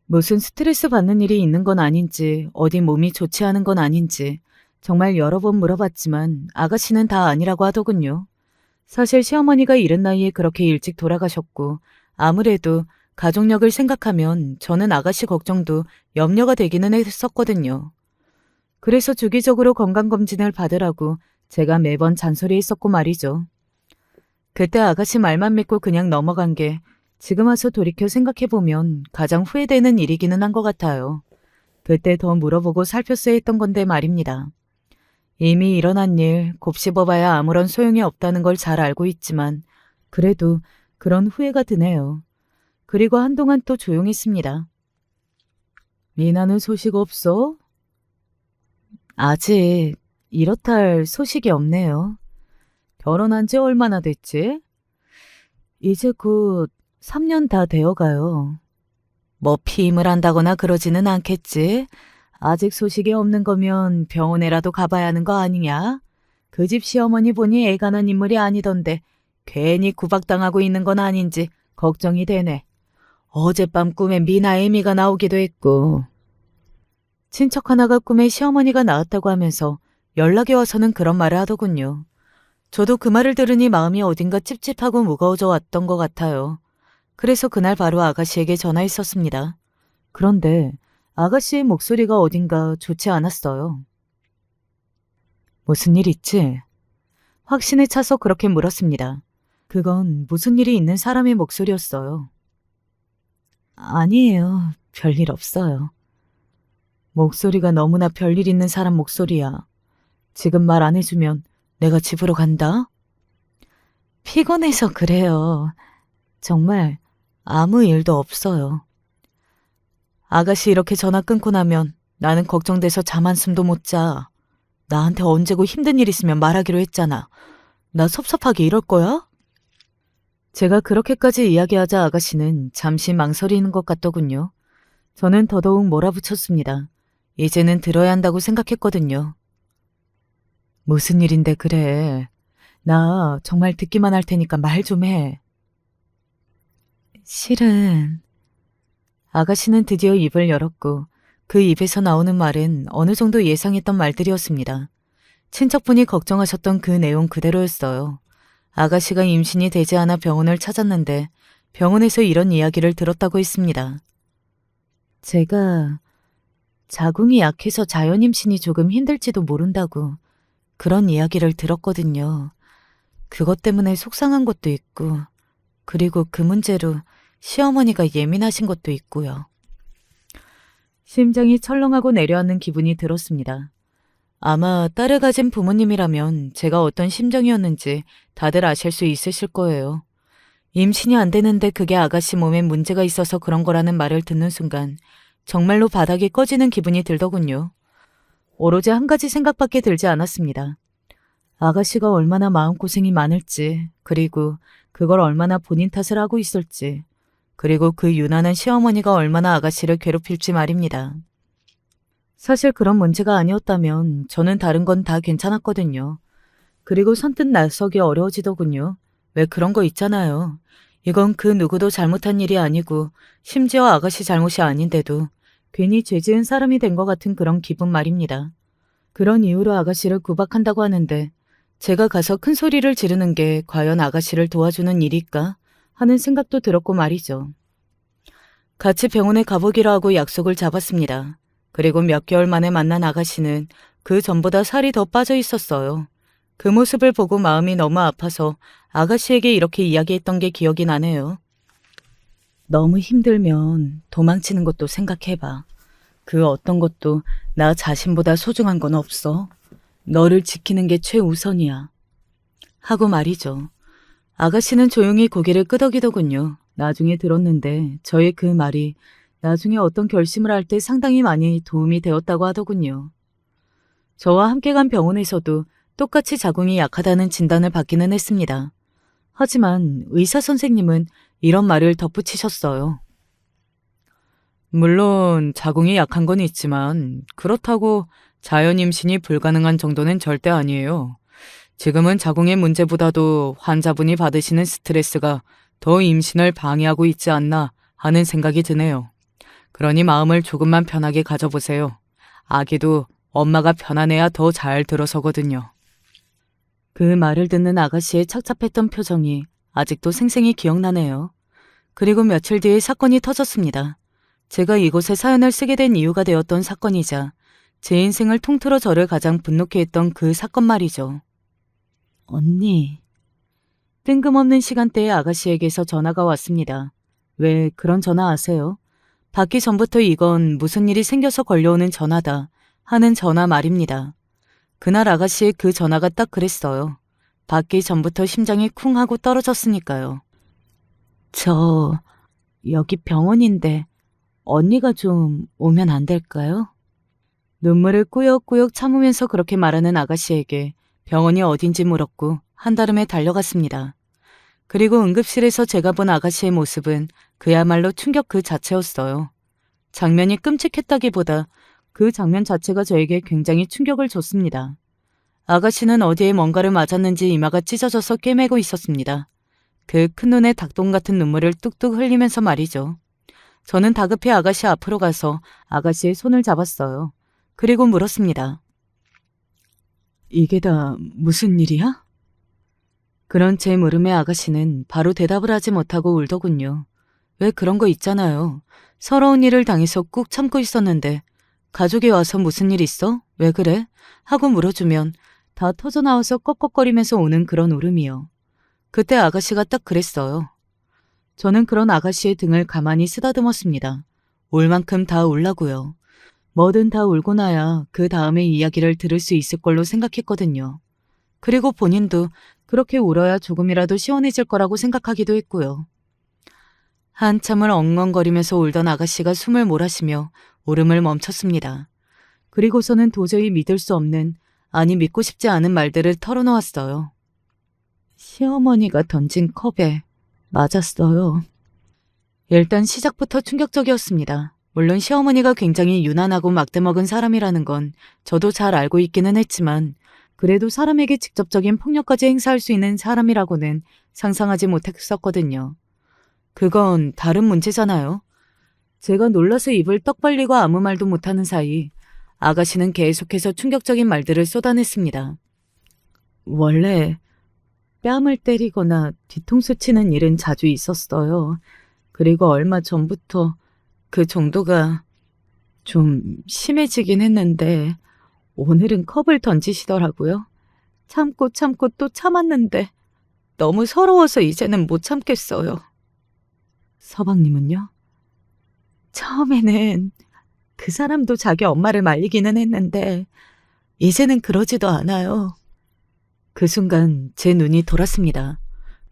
무슨 스트레스 받는 일이 있는 건 아닌지, 어디 몸이 좋지 않은 건 아닌지, 정말 여러 번 물어봤지만 아가씨는 다 아니라고 하더군요. 사실 시어머니가 이른 나이에 그렇게 일찍 돌아가셨고, 아무래도 가족력을 생각하면 저는 아가씨 걱정도 염려가 되기는 했었거든요. 그래서 주기적으로 건강검진을 받으라고 제가 매번 잔소리했었고 말이죠. 그때 아가씨 말만 믿고 그냥 넘어간 게 지금 와서 돌이켜 생각해보면 가장 후회되는 일이기는 한 것 같아요. 그때 더 물어보고 살폈어야 했던 건데 말입니다. 이미 일어난 일 곱씹어봐야 아무런 소용이 없다는 걸 잘 알고 있지만 그래도 그런 후회가 드네요. 그리고 한동안 또 조용했습니다. 미나는 소식 없어? 아직 이렇다 할 소식이 없네요. 결혼한 지 얼마나 됐지? 이제 곧 3년 다 되어가요. 뭐 피임을 한다거나 그러지는 않겠지? 아직 소식이 없는 거면 병원에라도 가봐야 하는 거 아니냐? 그 집 시어머니 보니 애가 난 인물이 아니던데 괜히 구박당하고 있는 건 아닌지 걱정이 되네. 어젯밤 꿈에 미나 애미가 나오기도 했고. 친척 하나가 꿈에 시어머니가 나왔다고 하면서 연락이 와서는 그런 말을 하더군요. 저도 그 말을 들으니 마음이 어딘가 찝찝하고 무거워져 왔던 것 같아요. 그래서 그날 바로 아가씨에게 전화했었습니다. 그런데 아가씨의 목소리가 어딘가 좋지 않았어요. 무슨 일 있지? 확신에 차서 그렇게 물었습니다. 그건 무슨 일이 있는 사람의 목소리였어요. 아니에요. 별일 없어요. 목소리가 너무나 별일 있는 사람 목소리야. 지금 말 안 해주면 내가 집으로 간다? 피곤해서 그래요. 정말 아무 일도 없어요. 아가씨 이렇게 전화 끊고 나면 나는 걱정돼서 잠 한숨도 못 자. 나한테 언제고 힘든 일 있으면 말하기로 했잖아. 나 섭섭하게 이럴 거야? 제가 그렇게까지 이야기하자 아가씨는 잠시 망설이는 것 같더군요. 저는 더더욱 몰아붙였습니다. 이제는 들어야 한다고 생각했거든요. 무슨 일인데 그래. 나 정말 듣기만 할 테니까 말 좀 해. 실은 아가씨는 드디어 입을 열었고 그 입에서 나오는 말은 어느 정도 예상했던 말들이었습니다. 친척분이 걱정하셨던 그 내용 그대로였어요. 아가씨가 임신이 되지 않아 병원을 찾았는데 병원에서 이런 이야기를 들었다고 했습니다. 제가 자궁이 약해서 자연 임신이 조금 힘들지도 모른다고 그런 이야기를 들었거든요. 그것 때문에 속상한 것도 있고 그리고 그 문제로 시어머니가 예민하신 것도 있고요. 심장이 철렁하고 내려앉는 기분이 들었습니다. 아마 딸을 가진 부모님이라면 제가 어떤 심정이었는지 다들 아실 수 있으실 거예요. 임신이 안 되는데 그게 아가씨 몸에 문제가 있어서 그런 거라는 말을 듣는 순간 정말로 바닥이 꺼지는 기분이 들더군요. 오로지 한 가지 생각밖에 들지 않았습니다. 아가씨가 얼마나 마음고생이 많을지, 그리고 그걸 얼마나 본인 탓을 하고 있을지, 그리고 그 유난한 시어머니가 얼마나 아가씨를 괴롭힐지 말입니다. 사실 그런 문제가 아니었다면 저는 다른 건 다 괜찮았거든요. 그리고 선뜻 나서기 어려워지더군요. 왜 그런 거 있잖아요. 이건 그 누구도 잘못한 일이 아니고 심지어 아가씨 잘못이 아닌데도 괜히 죄 지은 사람이 된 것 같은 그런 기분 말입니다. 그런 이유로 아가씨를 구박한다고 하는데 제가 가서 큰 소리를 지르는 게 과연 아가씨를 도와주는 일일까 하는 생각도 들었고 말이죠. 같이 병원에 가보기로 하고 약속을 잡았습니다. 그리고 몇 개월 만에 만난 아가씨는 그 전보다 살이 더 빠져 있었어요. 그 모습을 보고 마음이 너무 아파서 아가씨에게 이렇게 이야기했던 게 기억이 나네요. 너무 힘들면 도망치는 것도 생각해봐. 그 어떤 것도 나 자신보다 소중한 건 없어. 너를 지키는 게 최우선이야. 하고 말이죠. 아가씨는 조용히 고개를 끄덕이더군요. 나중에 들었는데 저의 그 말이 나중에 어떤 결심을 할 때 상당히 많이 도움이 되었다고 하더군요. 저와 함께 간 병원에서도 똑같이 자궁이 약하다는 진단을 받기는 했습니다. 하지만 의사 선생님은 이런 말을 덧붙이셨어요. 물론 자궁이 약한 건 있지만 그렇다고 자연 임신이 불가능한 정도는 절대 아니에요. 지금은 자궁의 문제보다도 환자분이 받으시는 스트레스가 더 임신을 방해하고 있지 않나 하는 생각이 드네요. 그러니 마음을 조금만 편하게 가져보세요. 아기도 엄마가 편안해야 더 잘 들어서거든요. 그 말을 듣는 아가씨의 착잡했던 표정이 아직도 생생히 기억나네요. 그리고 며칠 뒤에 사건이 터졌습니다. 제가 이곳에 사연을 쓰게 된 이유가 되었던 사건이자 제 인생을 통틀어 저를 가장 분노케 했던 그 사건 말이죠. 언니. 뜬금없는 시간대에 아가씨에게서 전화가 왔습니다. 왜 그런 전화 아세요? 받기 전부터 이건 무슨 일이 생겨서 걸려오는 전화다 하는 전화 말입니다. 그날 아가씨의 그 전화가 딱 그랬어요. 받기 전부터 심장이 쿵 하고 떨어졌으니까요. 저 여기 병원인데 언니가 좀 오면 안 될까요? 눈물을 꾸역꾸역 참으면서 그렇게 말하는 아가씨에게 병원이 어딘지 물었고 한달음에 달려갔습니다. 그리고 응급실에서 제가 본 아가씨의 모습은 그야말로 충격 그 자체였어요. 장면이 끔찍했다기보다 그 장면 자체가 저에게 굉장히 충격을 줬습니다. 아가씨는 어디에 뭔가를 맞았는지 이마가 찢어져서 꿰매고 있었습니다. 그 큰 눈에 닭똥 같은 눈물을 뚝뚝 흘리면서 말이죠. 저는 다급히 아가씨 앞으로 가서 아가씨의 손을 잡았어요. 그리고 물었습니다. 이게 다 무슨 일이야? 그런 제 물음에 아가씨는 바로 대답을 하지 못하고 울더군요. 왜 그런 거 있잖아요. 서러운 일을 당해서 꾹 참고 있었는데 가족이 와서 무슨 일 있어? 왜 그래? 하고 물어주면 다 터져나와서 꺽꺽거리면서 오는 그런 울음이요. 그때 아가씨가 딱 그랬어요. 저는 그런 아가씨의 등을 가만히 쓰다듬었습니다. 울 만큼 다 울라고요. 뭐든 다 울고 나야 그 다음의 이야기를 들을 수 있을 걸로 생각했거든요. 그리고 본인도 그렇게 울어야 조금이라도 시원해질 거라고 생각하기도 했고요. 한참을 엉엉거리면서 울던 아가씨가 숨을 몰아쉬며 울음을 멈췄습니다. 그리고서는 도저히 믿을 수 없는, 아니 믿고 싶지 않은 말들을 털어놓았어요. 시어머니가 던진 컵에 맞았어요. 일단 시작부터 충격적이었습니다. 물론 시어머니가 굉장히 유난하고 막대먹은 사람이라는 건 저도 잘 알고 있기는 했지만 그래도 사람에게 직접적인 폭력까지 행사할 수 있는 사람이라고는 상상하지 못했었거든요. 그건 다른 문제잖아요. 제가 놀라서 입을 떡 벌리고 아무 말도 못하는 사이 아가씨는 계속해서 충격적인 말들을 쏟아냈습니다. 원래 뺨을 때리거나 뒤통수 치는 일은 자주 있었어요. 그리고 얼마 전부터 그 정도가 좀 심해지긴 했는데 오늘은 컵을 던지시더라고요. 참고 참고 또 참았는데 너무 서러워서 이제는 못 참겠어요. 서방님은요? 처음에는 그 사람도 자기 엄마를 말리기는 했는데 이제는 그러지도 않아요. 그 순간 제 눈이 돌았습니다.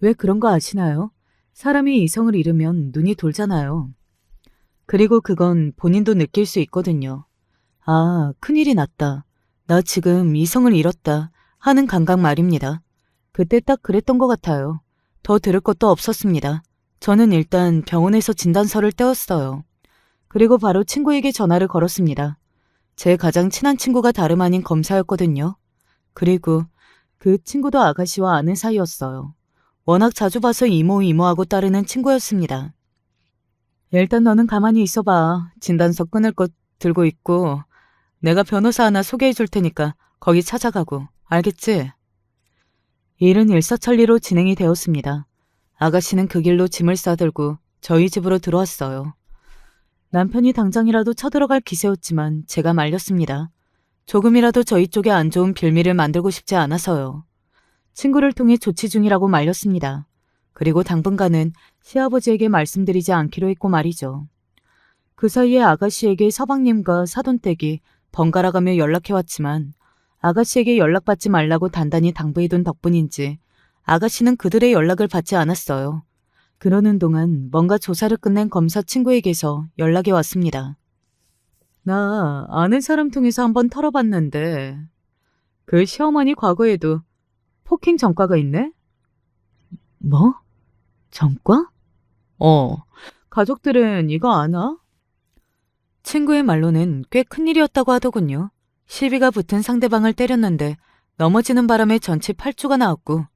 왜 그런 거 아시나요? 사람이 이성을 잃으면 눈이 돌잖아요. 그리고 그건 본인도 느낄 수 있거든요. 아, 큰일이 났다. 나 지금 이성을 잃었다 하는 감각 말입니다. 그때 딱 그랬던 것 같아요. 더 들을 것도 없었습니다. 저는 일단 병원에서 진단서를 떼었어요. 그리고 바로 친구에게 전화를 걸었습니다. 제 가장 친한 친구가 다름 아닌 검사였거든요. 그리고 그 친구도 아가씨와 아는 사이였어요. 워낙 자주 봐서 이모하고 따르는 친구였습니다. 일단 너는 가만히 있어봐. 진단서 끊을 것 들고 있고 내가 변호사 하나 소개해 줄 테니까 거기 찾아가고. 알겠지? 일은 일사천리로 진행이 되었습니다. 아가씨는 그 길로 짐을 싸들고 저희 집으로 들어왔어요. 남편이 당장이라도 쳐들어갈 기세였지만 제가 말렸습니다. 조금이라도 저희 쪽에 안 좋은 빌미를 만들고 싶지 않아서요. 친구를 통해 조치 중이라고 말렸습니다. 그리고 당분간은 시아버지에게 말씀드리지 않기로 했고 말이죠. 그 사이에 아가씨에게 서방님과 사돈댁이 번갈아가며 연락해왔지만 아가씨에게 연락받지 말라고 단단히 당부해둔 덕분인지 아가씨는 그들의 연락을 받지 않았어요. 그러는 동안 뭔가 조사를 끝낸 검사 친구에게서 연락이 왔습니다. 나 아는 사람 통해서 한번 털어봤는데 그 시어머니 과거에도 폭행 전과가 있네? 뭐? 전과? 가족들은 이거 아나? 친구의 말로는 꽤 큰일이었다고 하더군요. 시비가 붙은 상대방을 때렸는데 넘어지는 바람에 전치 8주가 나왔고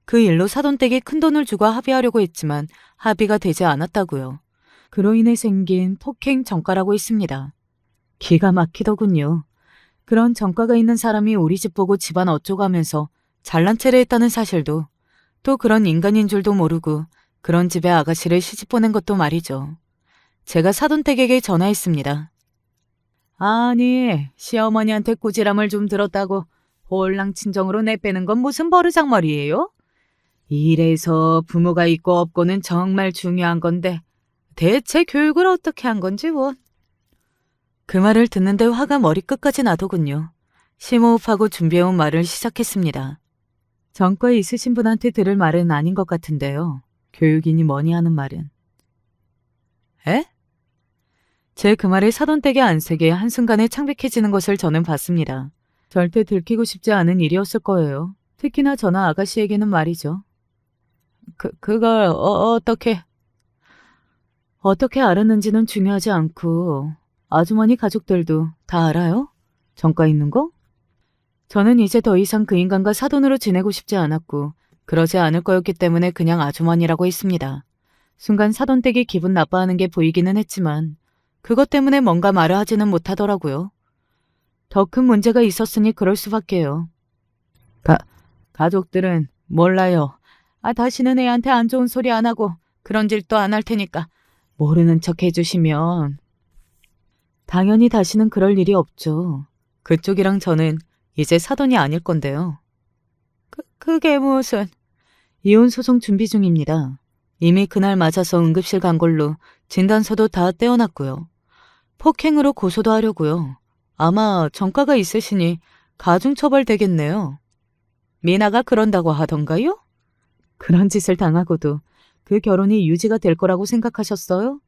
그 일로 사돈댁이 큰돈을 주고 합의하려고 했지만 합의가 되지 않았다고요. 그로 인해 생긴 폭행 정가라고 있습니다. 기가 막히더군요. 그런 정가가 있는 사람이 우리 집 보고 집안 어쩌고 하면서 잘난 체를 했다는 사실도, 또 그런 인간인 줄도 모르고 그런 집에 아가씨를 시집 보낸 것도 말이죠. 제가 사돈댁에게 전화했습니다. 아니, 시어머니한테 꾸지람을 좀 들었다고 홀랑 친정으로 내빼는 건 무슨 버르장머리예요? 이래서 부모가 있고 없고는 정말 중요한 건데 대체 교육을 어떻게 한 건지 원. 그 말을 듣는데 화가 머리끝까지 나더군요. 심호흡하고 준비해온 말을 시작했습니다. 전과에 있으신 분한테 들을 말은 아닌 것 같은데요. 교육이니 뭐니 하는 말은. 에? 제 그 말에 사돈댁의 안색에 한순간에 창백해지는 것을 저는 봤습니다. 절대 들키고 싶지 않은 일이었을 거예요. 특히나 저나 아가씨에게는 말이죠. 그걸 어떻게 알았는지는 중요하지 않고 아주머니 가족들도 다 알아요? 정가 있는 거? 저는 이제 더 이상 그 인간과 사돈으로 지내고 싶지 않았고 그러지 않을 거였기 때문에 그냥 아주머니라고 했습니다. 순간 사돈댁이 기분 나빠하는 게 보이기는 했지만 그것 때문에 뭔가 말을 하지는 못하더라고요. 더 큰 문제가 있었으니 그럴 수밖에요. 가족들은 몰라요. 다시는 애한테 안 좋은 소리 안 하고 그런 짓도 안 할 테니까 모르는 척 해주시면. 당연히 다시는 그럴 일이 없죠. 그쪽이랑 저는 이제 사돈이 아닐 건데요. 그게 무슨... 이혼 소송 준비 중입니다. 이미 그날 맞아서 응급실 간 걸로 진단서도 다 떼어놨고요. 폭행으로 고소도 하려고요. 아마 전과가 있으시니 가중처벌 되겠네요. 미나가 그런다고 하던가요? 그런 짓을 당하고도 그 결혼이 유지가 될 거라고 생각하셨어요?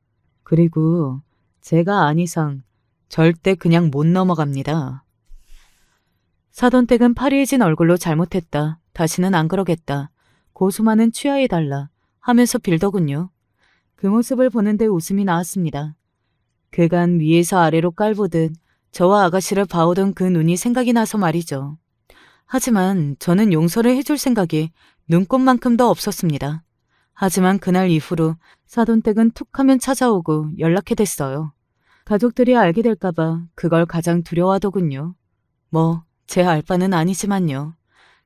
그리고 제가 안 이상 절대 그냥 못 넘어갑니다. 사돈댁은 파리해진 얼굴로 잘못했다. 다시는 안 그러겠다. 고수만은 취하해달라 하면서 빌더군요. 그 모습을 보는데 웃음이 나왔습니다. 그간 위에서 아래로 깔보듯 저와 아가씨를 봐오던 그 눈이 생각이 나서 말이죠. 하지만 저는 용서를 해줄 생각이 눈꼽만큼도 없었습니다. 하지만 그날 이후로 사돈댁은 툭 하면 찾아오고 연락해 댔어요. 가족들이 알게 될까봐 그걸 가장 두려워하더군요. 뭐 제 알바는 아니지만요.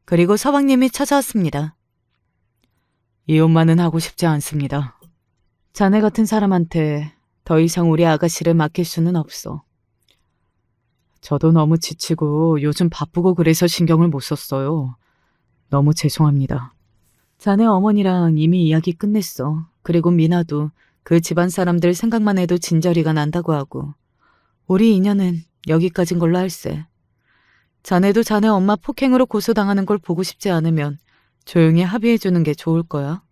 그리고 서방님이 찾아왔습니다. 이혼만은 하고 싶지 않습니다. 자네 같은 사람한테 더 이상 우리 아가씨를 맡길 수는 없어. 저도 너무 지치고 요즘 바쁘고 그래서 신경을 못 썼어요. 너무 죄송합니다. 자네 어머니랑 이미 이야기 끝냈어. 그리고 미나도 그 집안 사람들 생각만 해도 진저리가 난다고 하고. 우리 인연은 여기까진 걸로 할세. 자네도 자네 엄마 폭행으로 고소당하는 걸 보고 싶지 않으면 조용히 합의해주는 게 좋을 거야.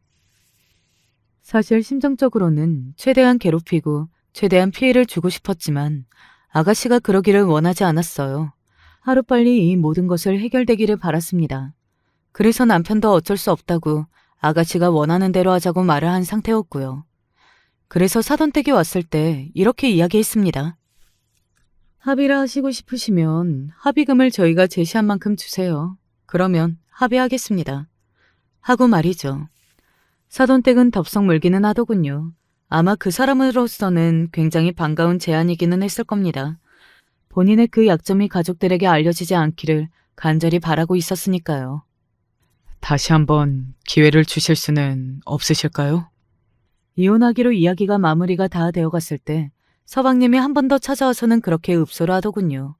사실 심정적으로는 최대한 괴롭히고 최대한 피해를 주고 싶었지만 아가씨가 그러기를 원하지 않았어요. 하루빨리 이 모든 것을 해결되기를 바랐습니다. 그래서 남편도 어쩔 수 없다고 아가씨가 원하는 대로 하자고 말을 한 상태였고요. 그래서 사돈댁이 왔을 때 이렇게 이야기했습니다. 합의를 하시고 싶으시면 합의금을 저희가 제시한 만큼 주세요. 그러면 합의하겠습니다. 하고 말이죠. 사돈댁은 덥석 물기는 하더군요. 아마 그 사람으로서는 굉장히 반가운 제안이기는 했을 겁니다. 본인의 그 약점이 가족들에게 알려지지 않기를 간절히 바라고 있었으니까요. 다시 한번 기회를 주실 수는 없으실까요? 이혼하기로 이야기가 마무리가 다 되어갔을 때 서방님이 한 번 더 찾아와서는 그렇게 읍소를 하더군요.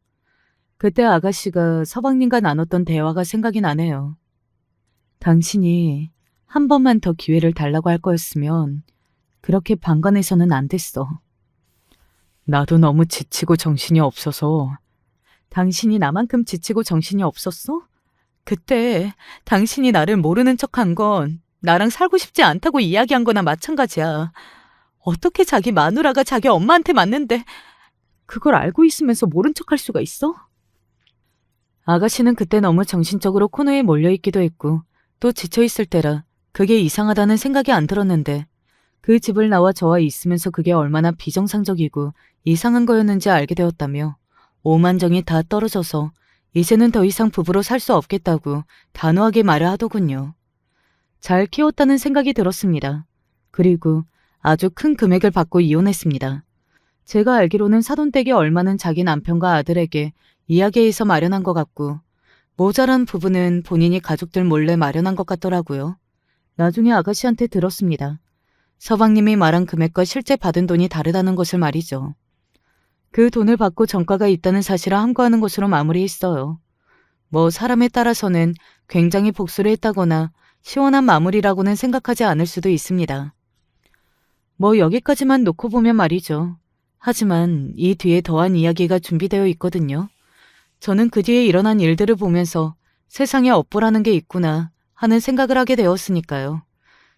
그때 아가씨가 서방님과 나눴던 대화가 생각이 나네요. 당신이 한 번만 더 기회를 달라고 할 거였으면 그렇게 방관해서는 안 됐어. 나도 너무 지치고 정신이 없어서. 당신이 나만큼 지치고 정신이 없었어? 그때 당신이 나를 모르는 척한 건 나랑 살고 싶지 않다고 이야기한 거나 마찬가지야. 어떻게 자기 마누라가 자기 엄마한테 맞는데 그걸 알고 있으면서 모른 척할 수가 있어? 아가씨는 그때 너무 정신적으로 코너에 몰려있기도 했고 또 지쳐있을 때라 그게 이상하다는 생각이 안 들었는데 그 집을 나와 저와 있으면서 그게 얼마나 비정상적이고 이상한 거였는지 알게 되었다며 오만정이 다 떨어져서 이제는 더 이상 부부로 살 수 없겠다고 단호하게 말을 하더군요. 잘 키웠다는 생각이 들었습니다. 그리고 아주 큰 금액을 받고 이혼했습니다. 제가 알기로는 사돈댁의 얼마는 자기 남편과 아들에게 이야기해서 마련한 것 같고 모자란 부분은 본인이 가족들 몰래 마련한 것 같더라고요. 나중에 아가씨한테 들었습니다. 서방님이 말한 금액과 실제 받은 돈이 다르다는 것을 말이죠. 그 돈을 받고 전과가 있다는 사실을 함구하는 것으로 마무리했어요. 뭐 사람에 따라서는 굉장히 복수를 했다거나 시원한 마무리라고는 생각하지 않을 수도 있습니다. 뭐 여기까지만 놓고 보면 말이죠. 하지만 이 뒤에 더한 이야기가 준비되어 있거든요. 저는 그 뒤에 일어난 일들을 보면서 세상에 업보라는 게 있구나 하는 생각을 하게 되었으니까요.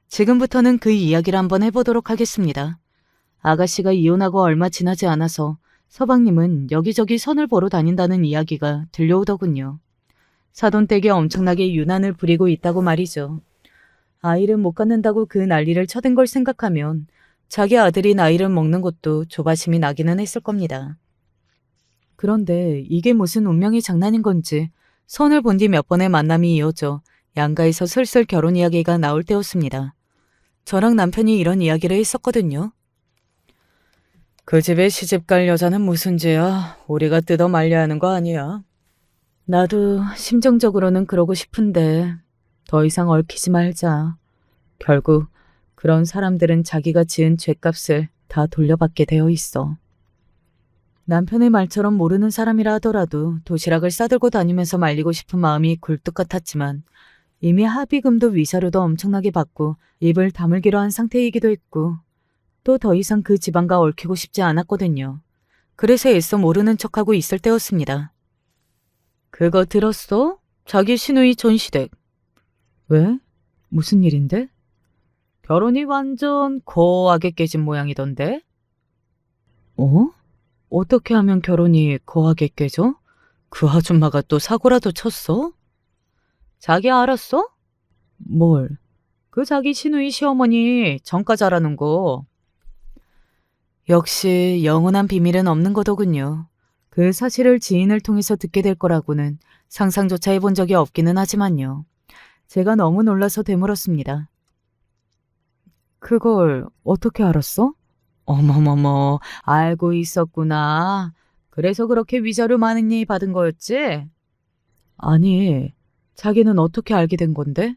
지금부터는 그 이야기를 한번 해보도록 하겠습니다. 아가씨가 이혼하고 얼마 지나지 않아서 서방님은 여기저기 선을 보러 다닌다는 이야기가 들려오더군요. 사돈댁이 엄청나게 유난을 부리고 있다고 말이죠. 아이를 못 갖는다고 그 난리를 쳐댄 걸 생각하면 자기 아들이 나이를 먹는 것도 조바심이 나기는 했을 겁니다. 그런데 이게 무슨 운명의 장난인 건지 선을 본 뒤 몇 번의 만남이 이어져 양가에서 슬슬 결혼 이야기가 나올 때였습니다. 저랑 남편이 이런 이야기를 했었거든요. 그 집에 시집갈 여자는 무슨 죄야? 우리가 뜯어 말려야 하는 거 아니야? 나도 심정적으로는 그러고 싶은데 더 이상 얽히지 말자. 결국 그런 사람들은 자기가 지은 죄값을 다 돌려받게 되어 있어. 남편의 말처럼 모르는 사람이라 하더라도 도시락을 싸들고 다니면서 말리고 싶은 마음이 굴뚝 같았지만 이미 합의금도 위자료도 엄청나게 받고 입을 다물기로 한 상태이기도 했고 또 더 이상 그 집안과 얽히고 싶지 않았거든요. 그래서 애써 모르는 척하고 있을 때였습니다. 그거 들었어? 자기 시누이 전시댁. 왜? 무슨 일인데? 결혼이 완전 거하게 깨진 모양이던데? 어? 어떻게 하면 결혼이 거하게 깨져? 그 아줌마가 또 사고라도 쳤어? 자기 알았어? 뭘? 그 자기 시누이 시어머니 전과 잘하는 거. 역시 영원한 비밀은 없는 거더군요. 그 사실을 지인을 통해서 듣게 될 거라고는 상상조차 해본 적이 없기는 하지만요. 제가 너무 놀라서 되물었습니다. 그걸 어떻게 알았어? 어머머머, 알고 있었구나. 그래서 그렇게 위자료 많이 받은 거였지? 아니, 자기는 어떻게 알게 된 건데?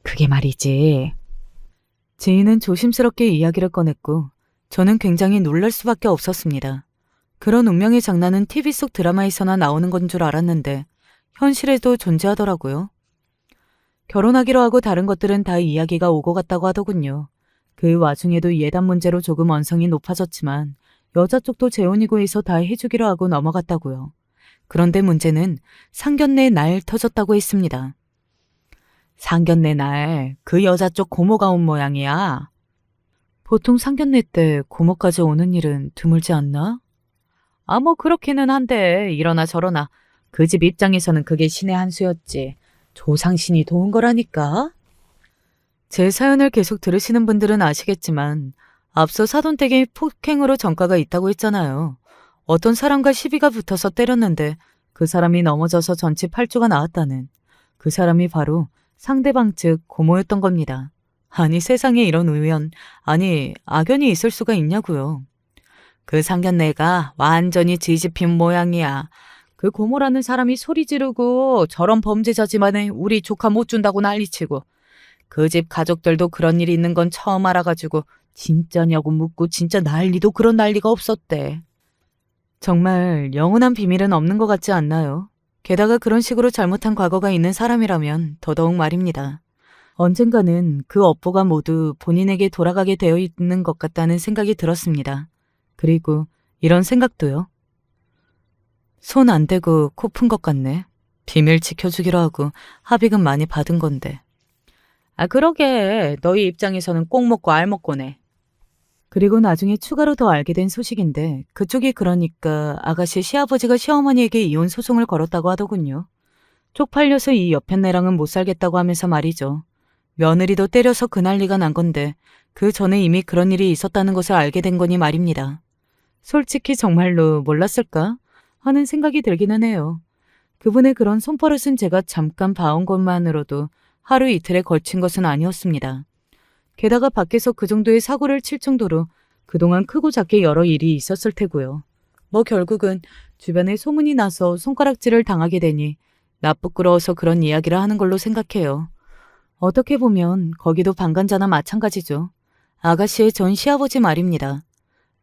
그게 말이지. 지인은 조심스럽게 이야기를 꺼냈고 저는 굉장히 놀랄 수밖에 없었습니다. 그런 운명의 장난은 TV 속 드라마에서나 나오는 건 줄 알았는데 현실에도 존재하더라고요. 결혼하기로 하고 다른 것들은 다 이야기가 오고 갔다고 하더군요. 그 와중에도 예단 문제로 조금 언성이 높아졌지만 여자 쪽도 재혼이고 해서 다 해주기로 하고 넘어갔다고요. 그런데 문제는 상견례 날 터졌다고 했습니다. 상견례 날 그 여자 쪽 고모가 온 모양이야. 보통 상견례 때 고모까지 오는 일은 드물지 않나? 뭐 그렇기는 한데 이러나 저러나 그 집 입장에서는 그게 신의 한 수였지. 조상신이 도운 거라니까. 제 사연을 계속 들으시는 분들은 아시겠지만 앞서 사돈댁이 폭행으로 전과가 있다고 했잖아요. 어떤 사람과 시비가 붙어서 때렸는데 그 사람이 넘어져서 전치 8주가 나왔다는 그 사람이 바로 상대방 측 고모였던 겁니다. 아니 세상에 이런 우연, 아니 악연이 있을 수가 있냐고요. 그 상견례가 완전히 뒤집힌 모양이야. 그 고모라는 사람이 소리 지르고 저런 범죄자지만은 우리 조카 못 준다고 난리치고 그 집 가족들도 그런 일이 있는 건 처음 알아가지고 진짜냐고 묻고 진짜 난리도 그런 난리가 없었대. 정말 영원한 비밀은 없는 것 같지 않나요? 게다가 그런 식으로 잘못한 과거가 있는 사람이라면 더더욱 말입니다. 언젠가는 그 업보가 모두 본인에게 돌아가게 되어 있는 것 같다는 생각이 들었습니다. 그리고 이런 생각도요. 손 안 대고 코 푼 것 같네. 비밀 지켜주기로 하고 합의금 많이 받은 건데. 그러게 너희 입장에서는 꼭 먹고 알 먹고네. 그리고 나중에 추가로 더 알게 된 소식인데 그쪽이 그러니까 아가씨 시아버지가 시어머니에게 이혼 소송을 걸었다고 하더군요. 쪽팔려서 이 여편네랑은 못 살겠다고 하면서 말이죠. 며느리도 때려서 그 난리가 난 건데 그 전에 이미 그런 일이 있었다는 것을 알게 된 거니 말입니다. 솔직히 정말로 몰랐을까 하는 생각이 들기는 해요. 그분의 그런 손버릇은 제가 잠깐 봐온 것만으로도 하루 이틀에 걸친 것은 아니었습니다. 게다가 밖에서 그 정도의 사고를 칠 정도로 그동안 크고 작게 여러 일이 있었을 테고요. 뭐 결국은 주변에 소문이 나서 손가락질을 당하게 되니 나 부끄러워서 그런 이야기를 하는 걸로 생각해요. 어떻게 보면 거기도 방관자나 마찬가지죠. 아가씨의 전 시아버지 말입니다.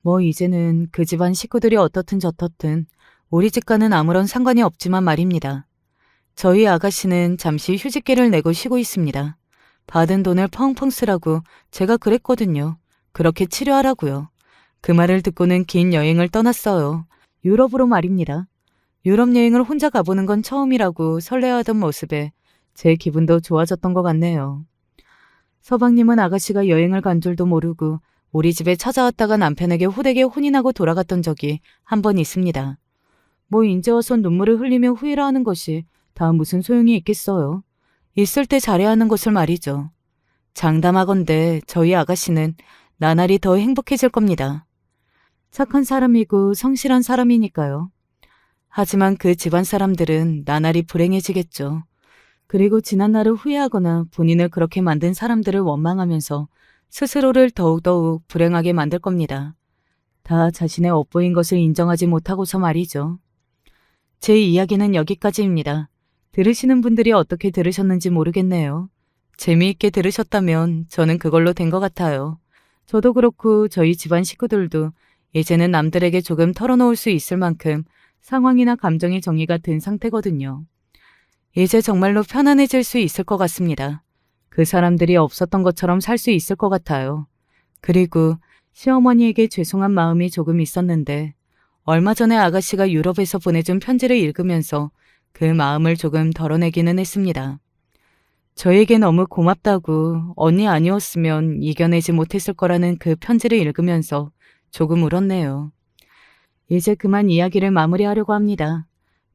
뭐 이제는 그 집안 식구들이 어떻든 저떻든 우리 집과는 아무런 상관이 없지만 말입니다. 저희 아가씨는 잠시 휴직기를 내고 쉬고 있습니다. 받은 돈을 펑펑 쓰라고 제가 그랬거든요. 그렇게 치료하라고요. 그 말을 듣고는 긴 여행을 떠났어요. 유럽으로 말입니다. 유럽 여행을 혼자 가보는 건 처음이라고 설레하던 모습에 제 기분도 좋아졌던 것 같네요. 서방님은 아가씨가 여행을 간 줄도 모르고 우리 집에 찾아왔다가 남편에게 호되게 혼이 나고 돌아갔던 적이 한 번 있습니다. 뭐 인제 와서 눈물을 흘리며 후회를 하는 것이 다 무슨 소용이 있겠어요. 있을 때 잘해야 하는 것을 말이죠. 장담하건대 저희 아가씨는 나날이 더 행복해질 겁니다. 착한 사람이고 성실한 사람이니까요. 하지만 그 집안 사람들은 나날이 불행해지겠죠. 그리고 지난 날을 후회하거나 본인을 그렇게 만든 사람들을 원망하면서 스스로를 더욱더욱 불행하게 만들 겁니다. 다 자신의 업보인 것을 인정하지 못하고서 말이죠. 제 이야기는 여기까지입니다. 들으시는 분들이 어떻게 들으셨는지 모르겠네요. 재미있게 들으셨다면 저는 그걸로 된 것 같아요. 저도 그렇고 저희 집안 식구들도 이제는 남들에게 조금 털어놓을 수 있을 만큼 상황이나 감정의 정리가 된 상태거든요. 이제 정말로 편안해질 수 있을 것 같습니다. 그 사람들이 없었던 것처럼 살 수 있을 것 같아요. 그리고 시어머니에게 죄송한 마음이 조금 있었는데 얼마 전에 아가씨가 유럽에서 보내준 편지를 읽으면서 그 마음을 조금 덜어내기는 했습니다. 저에게 너무 고맙다고 언니 아니었으면 이겨내지 못했을 거라는 그 편지를 읽으면서 조금 울었네요. 이제 그만 이야기를 마무리하려고 합니다.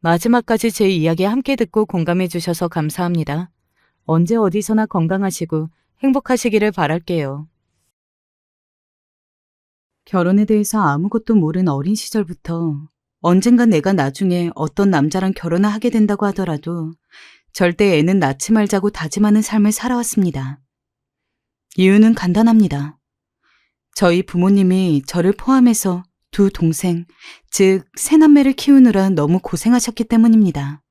마지막까지 제 이야기 함께 듣고 공감해 주셔서 감사합니다. 언제 어디서나 건강하시고 행복하시기를 바랄게요. 결혼에 대해서 아무것도 모른 어린 시절부터 언젠가 내가 나중에 어떤 남자랑 결혼을 하게 된다고 하더라도 절대 애는 낳지 말자고 다짐하는 삶을 살아왔습니다. 이유는 간단합니다. 저희 부모님이 저를 포함해서 두 동생, 즉 새남매를 키우느라 너무 고생하셨기 때문입니다.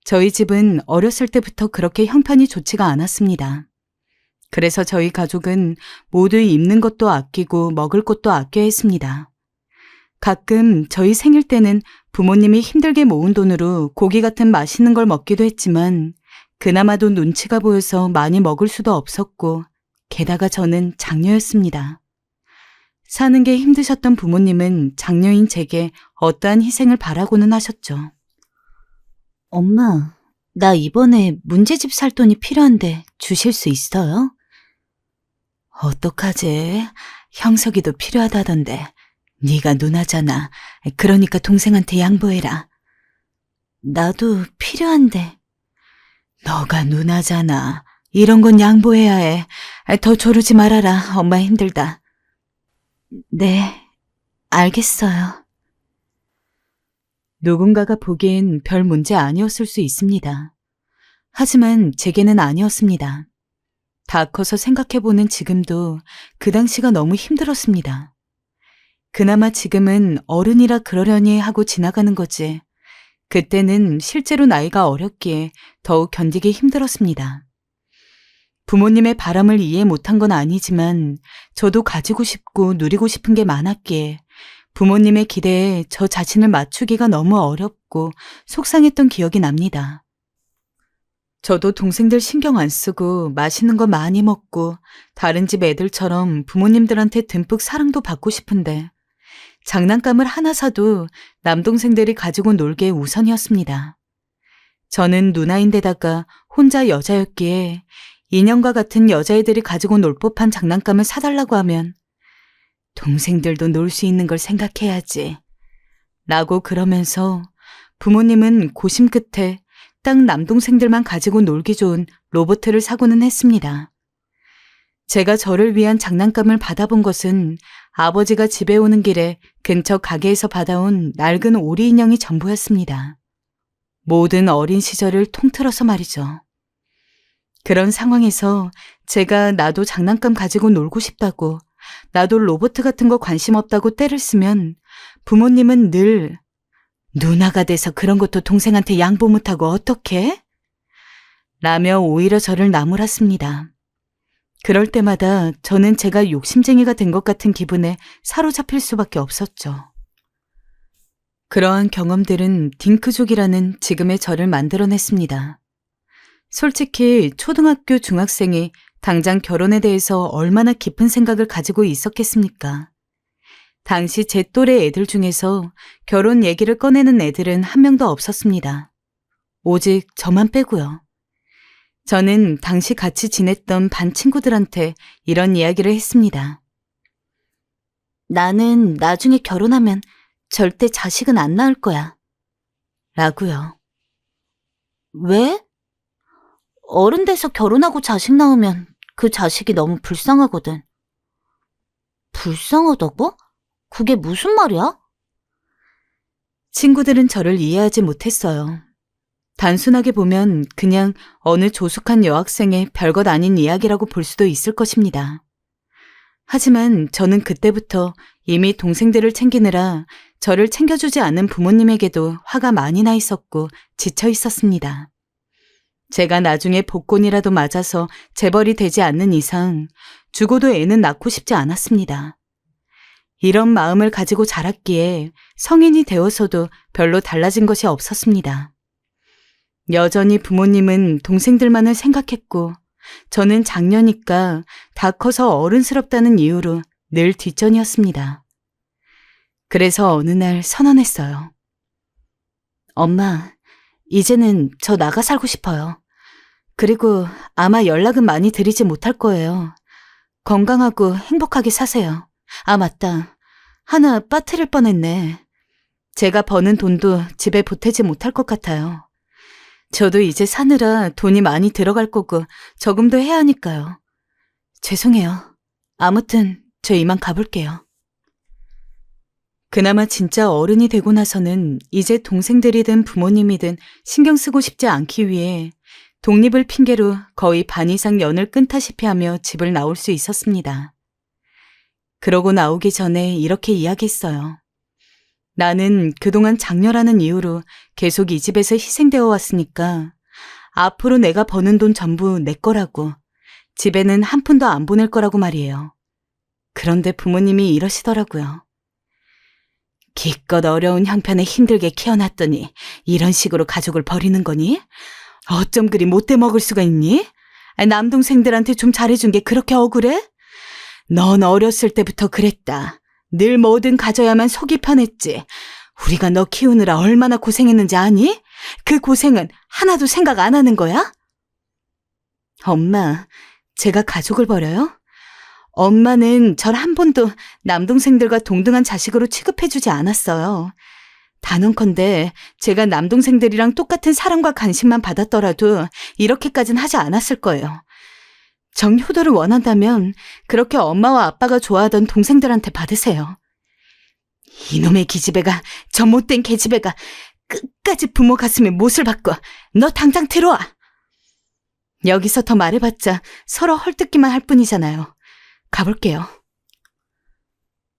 저희 집은 어렸을 때부터 그렇게 형편이 좋지가 않았습니다. 그래서 저희 가족은 모두 입는 것도 아끼고 먹을 것도 아껴야 했습니다. 가끔 저희 생일 때는 부모님이 힘들게 모은 돈으로 고기 같은 맛있는 걸 먹기도 했지만 그나마도 눈치가 보여서 많이 먹을 수도 없었고 게다가 저는 장녀였습니다. 사는 게 힘드셨던 부모님은 장녀인 제게 어떠한 희생을 바라고는 하셨죠. 엄마, 나 이번에 문제집 살 돈이 필요한데 주실 수 있어요? 어떡하지? 형석이도 필요하다던데. 네가 누나잖아. 그러니까 동생한테 양보해라. 나도 필요한데. 너가 누나잖아. 이런 건 양보해야 해. 더 조르지 말아라. 엄마 힘들다. 네, 알겠어요. 누군가가 보기엔 별 문제 아니었을 수 있습니다. 하지만 제게는 아니었습니다. 다 커서 생각해보는 지금도 그 당시가 너무 힘들었습니다. 그나마 지금은 어른이라 그러려니 하고 지나가는 거지. 그때는 실제로 나이가 어렸기에 더욱 견디기 힘들었습니다. 부모님의 바람을 이해 못한 건 아니지만 저도 가지고 싶고 누리고 싶은 게 많았기에 부모님의 기대에 저 자신을 맞추기가 너무 어렵고 속상했던 기억이 납니다. 저도 동생들 신경 안 쓰고 맛있는 거 많이 먹고 다른 집 애들처럼 부모님들한테 듬뿍 사랑도 받고 싶은데 장난감을 하나 사도 남동생들이 가지고 놀게 우선이었습니다. 저는 누나인데다가 혼자 여자였기에 인형과 같은 여자애들이 가지고 놀 법한 장난감을 사달라고 하면 동생들도 놀 수 있는 걸 생각해야지 라고 그러면서 부모님은 고심 끝에 딱 남동생들만 가지고 놀기 좋은 로봇을 사고는 했습니다. 제가 저를 위한 장난감을 받아본 것은 아버지가 집에 오는 길에 근처 가게에서 받아온 낡은 오리 인형이 전부였습니다. 모든 어린 시절을 통틀어서 말이죠. 그런 상황에서 제가 나도 장난감 가지고 놀고 싶다고, 나도 로봇 같은 거 관심 없다고 떼를 쓰면 부모님은 늘 누나가 돼서 그런 것도 동생한테 양보 못하고 어떡해? 라며 오히려 저를 나무랐습니다. 그럴 때마다 저는 제가 욕심쟁이가 된 것 같은 기분에 사로잡힐 수밖에 없었죠. 그러한 경험들은 딩크족이라는 지금의 저를 만들어냈습니다. 솔직히 초등학교 중학생이 당장 결혼에 대해서 얼마나 깊은 생각을 가지고 있었겠습니까? 당시 제 또래 애들 중에서 결혼 얘기를 꺼내는 애들은 한 명도 없었습니다. 오직 저만 빼고요. 저는 당시 같이 지냈던 반 친구들한테 이런 이야기를 했습니다. 나는 나중에 결혼하면 절대 자식은 안 낳을 거야. 라고요. 왜? 어른 돼서 결혼하고 자식 낳으면 그 자식이 너무 불쌍하거든. 불쌍하다고? 그게 무슨 말이야? 친구들은 저를 이해하지 못했어요. 단순하게 보면 그냥 어느 조숙한 여학생의 별것 아닌 이야기라고 볼 수도 있을 것입니다. 하지만 저는 그때부터 이미 동생들을 챙기느라 저를 챙겨주지 않은 부모님에게도 화가 많이 나 있었고 지쳐 있었습니다. 제가 나중에 복권이라도 맞아서 재벌이 되지 않는 이상 죽어도 애는 낳고 싶지 않았습니다. 이런 마음을 가지고 자랐기에 성인이 되어서도 별로 달라진 것이 없었습니다. 여전히 부모님은 동생들만을 생각했고 저는 장녀니까 다 커서 어른스럽다는 이유로 늘 뒷전이었습니다. 그래서 어느 날 선언했어요. 엄마, 이제는 저 나가 살고 싶어요. 그리고 아마 연락은 많이 드리지 못할 거예요. 건강하고 행복하게 사세요. 아, 맞다. 하나 빠뜨릴 뻔했네. 제가 버는 돈도 집에 보태지 못할 것 같아요. 저도 이제 사느라 돈이 많이 들어갈 거고 저금도 해야 하니까요. 죄송해요. 아무튼 저 이만 가볼게요. 그나마 진짜 어른이 되고 나서는 이제 동생들이든 부모님이든 신경 쓰고 싶지 않기 위해 독립을 핑계로 거의 반 이상 연을 끊다시피 하며 집을 나올 수 있었습니다. 그러고 나오기 전에 이렇게 이야기했어요. 나는 그동안 장녀라는 이유로 계속 이 집에서 희생되어 왔으니까 앞으로 내가 버는 돈 전부 내 거라고, 집에는 한 푼도 안 보낼 거라고 말이에요. 그런데 부모님이 이러시더라고요. 기껏 어려운 형편에 힘들게 키워놨더니 이런 식으로 가족을 버리는 거니? 어쩜 그리 못돼 먹을 수가 있니? 남동생들한테 좀 잘해준 게 그렇게 억울해? 넌 어렸을 때부터 그랬다. 늘 뭐든 가져야만 속이 편했지. 우리가 너 키우느라 얼마나 고생했는지 아니? 그 고생은 하나도 생각 안 하는 거야? 엄마, 제가 가족을 버려요? 엄마는 절 한 번도 남동생들과 동등한 자식으로 취급해주지 않았어요. 단언컨대 제가 남동생들이랑 똑같은 사랑과 관심만 받았더라도 이렇게까진 하지 않았을 거예요. 정효도를 원한다면 그렇게 엄마와 아빠가 좋아하던 동생들한테 받으세요. 이놈의 기집애가, 저 못된 계집애가 끝까지 부모 가슴에 못을 박고 너 당장 들어와. 여기서 더 말해봤자 서로 헐뜯기만 할 뿐이잖아요. 가볼게요.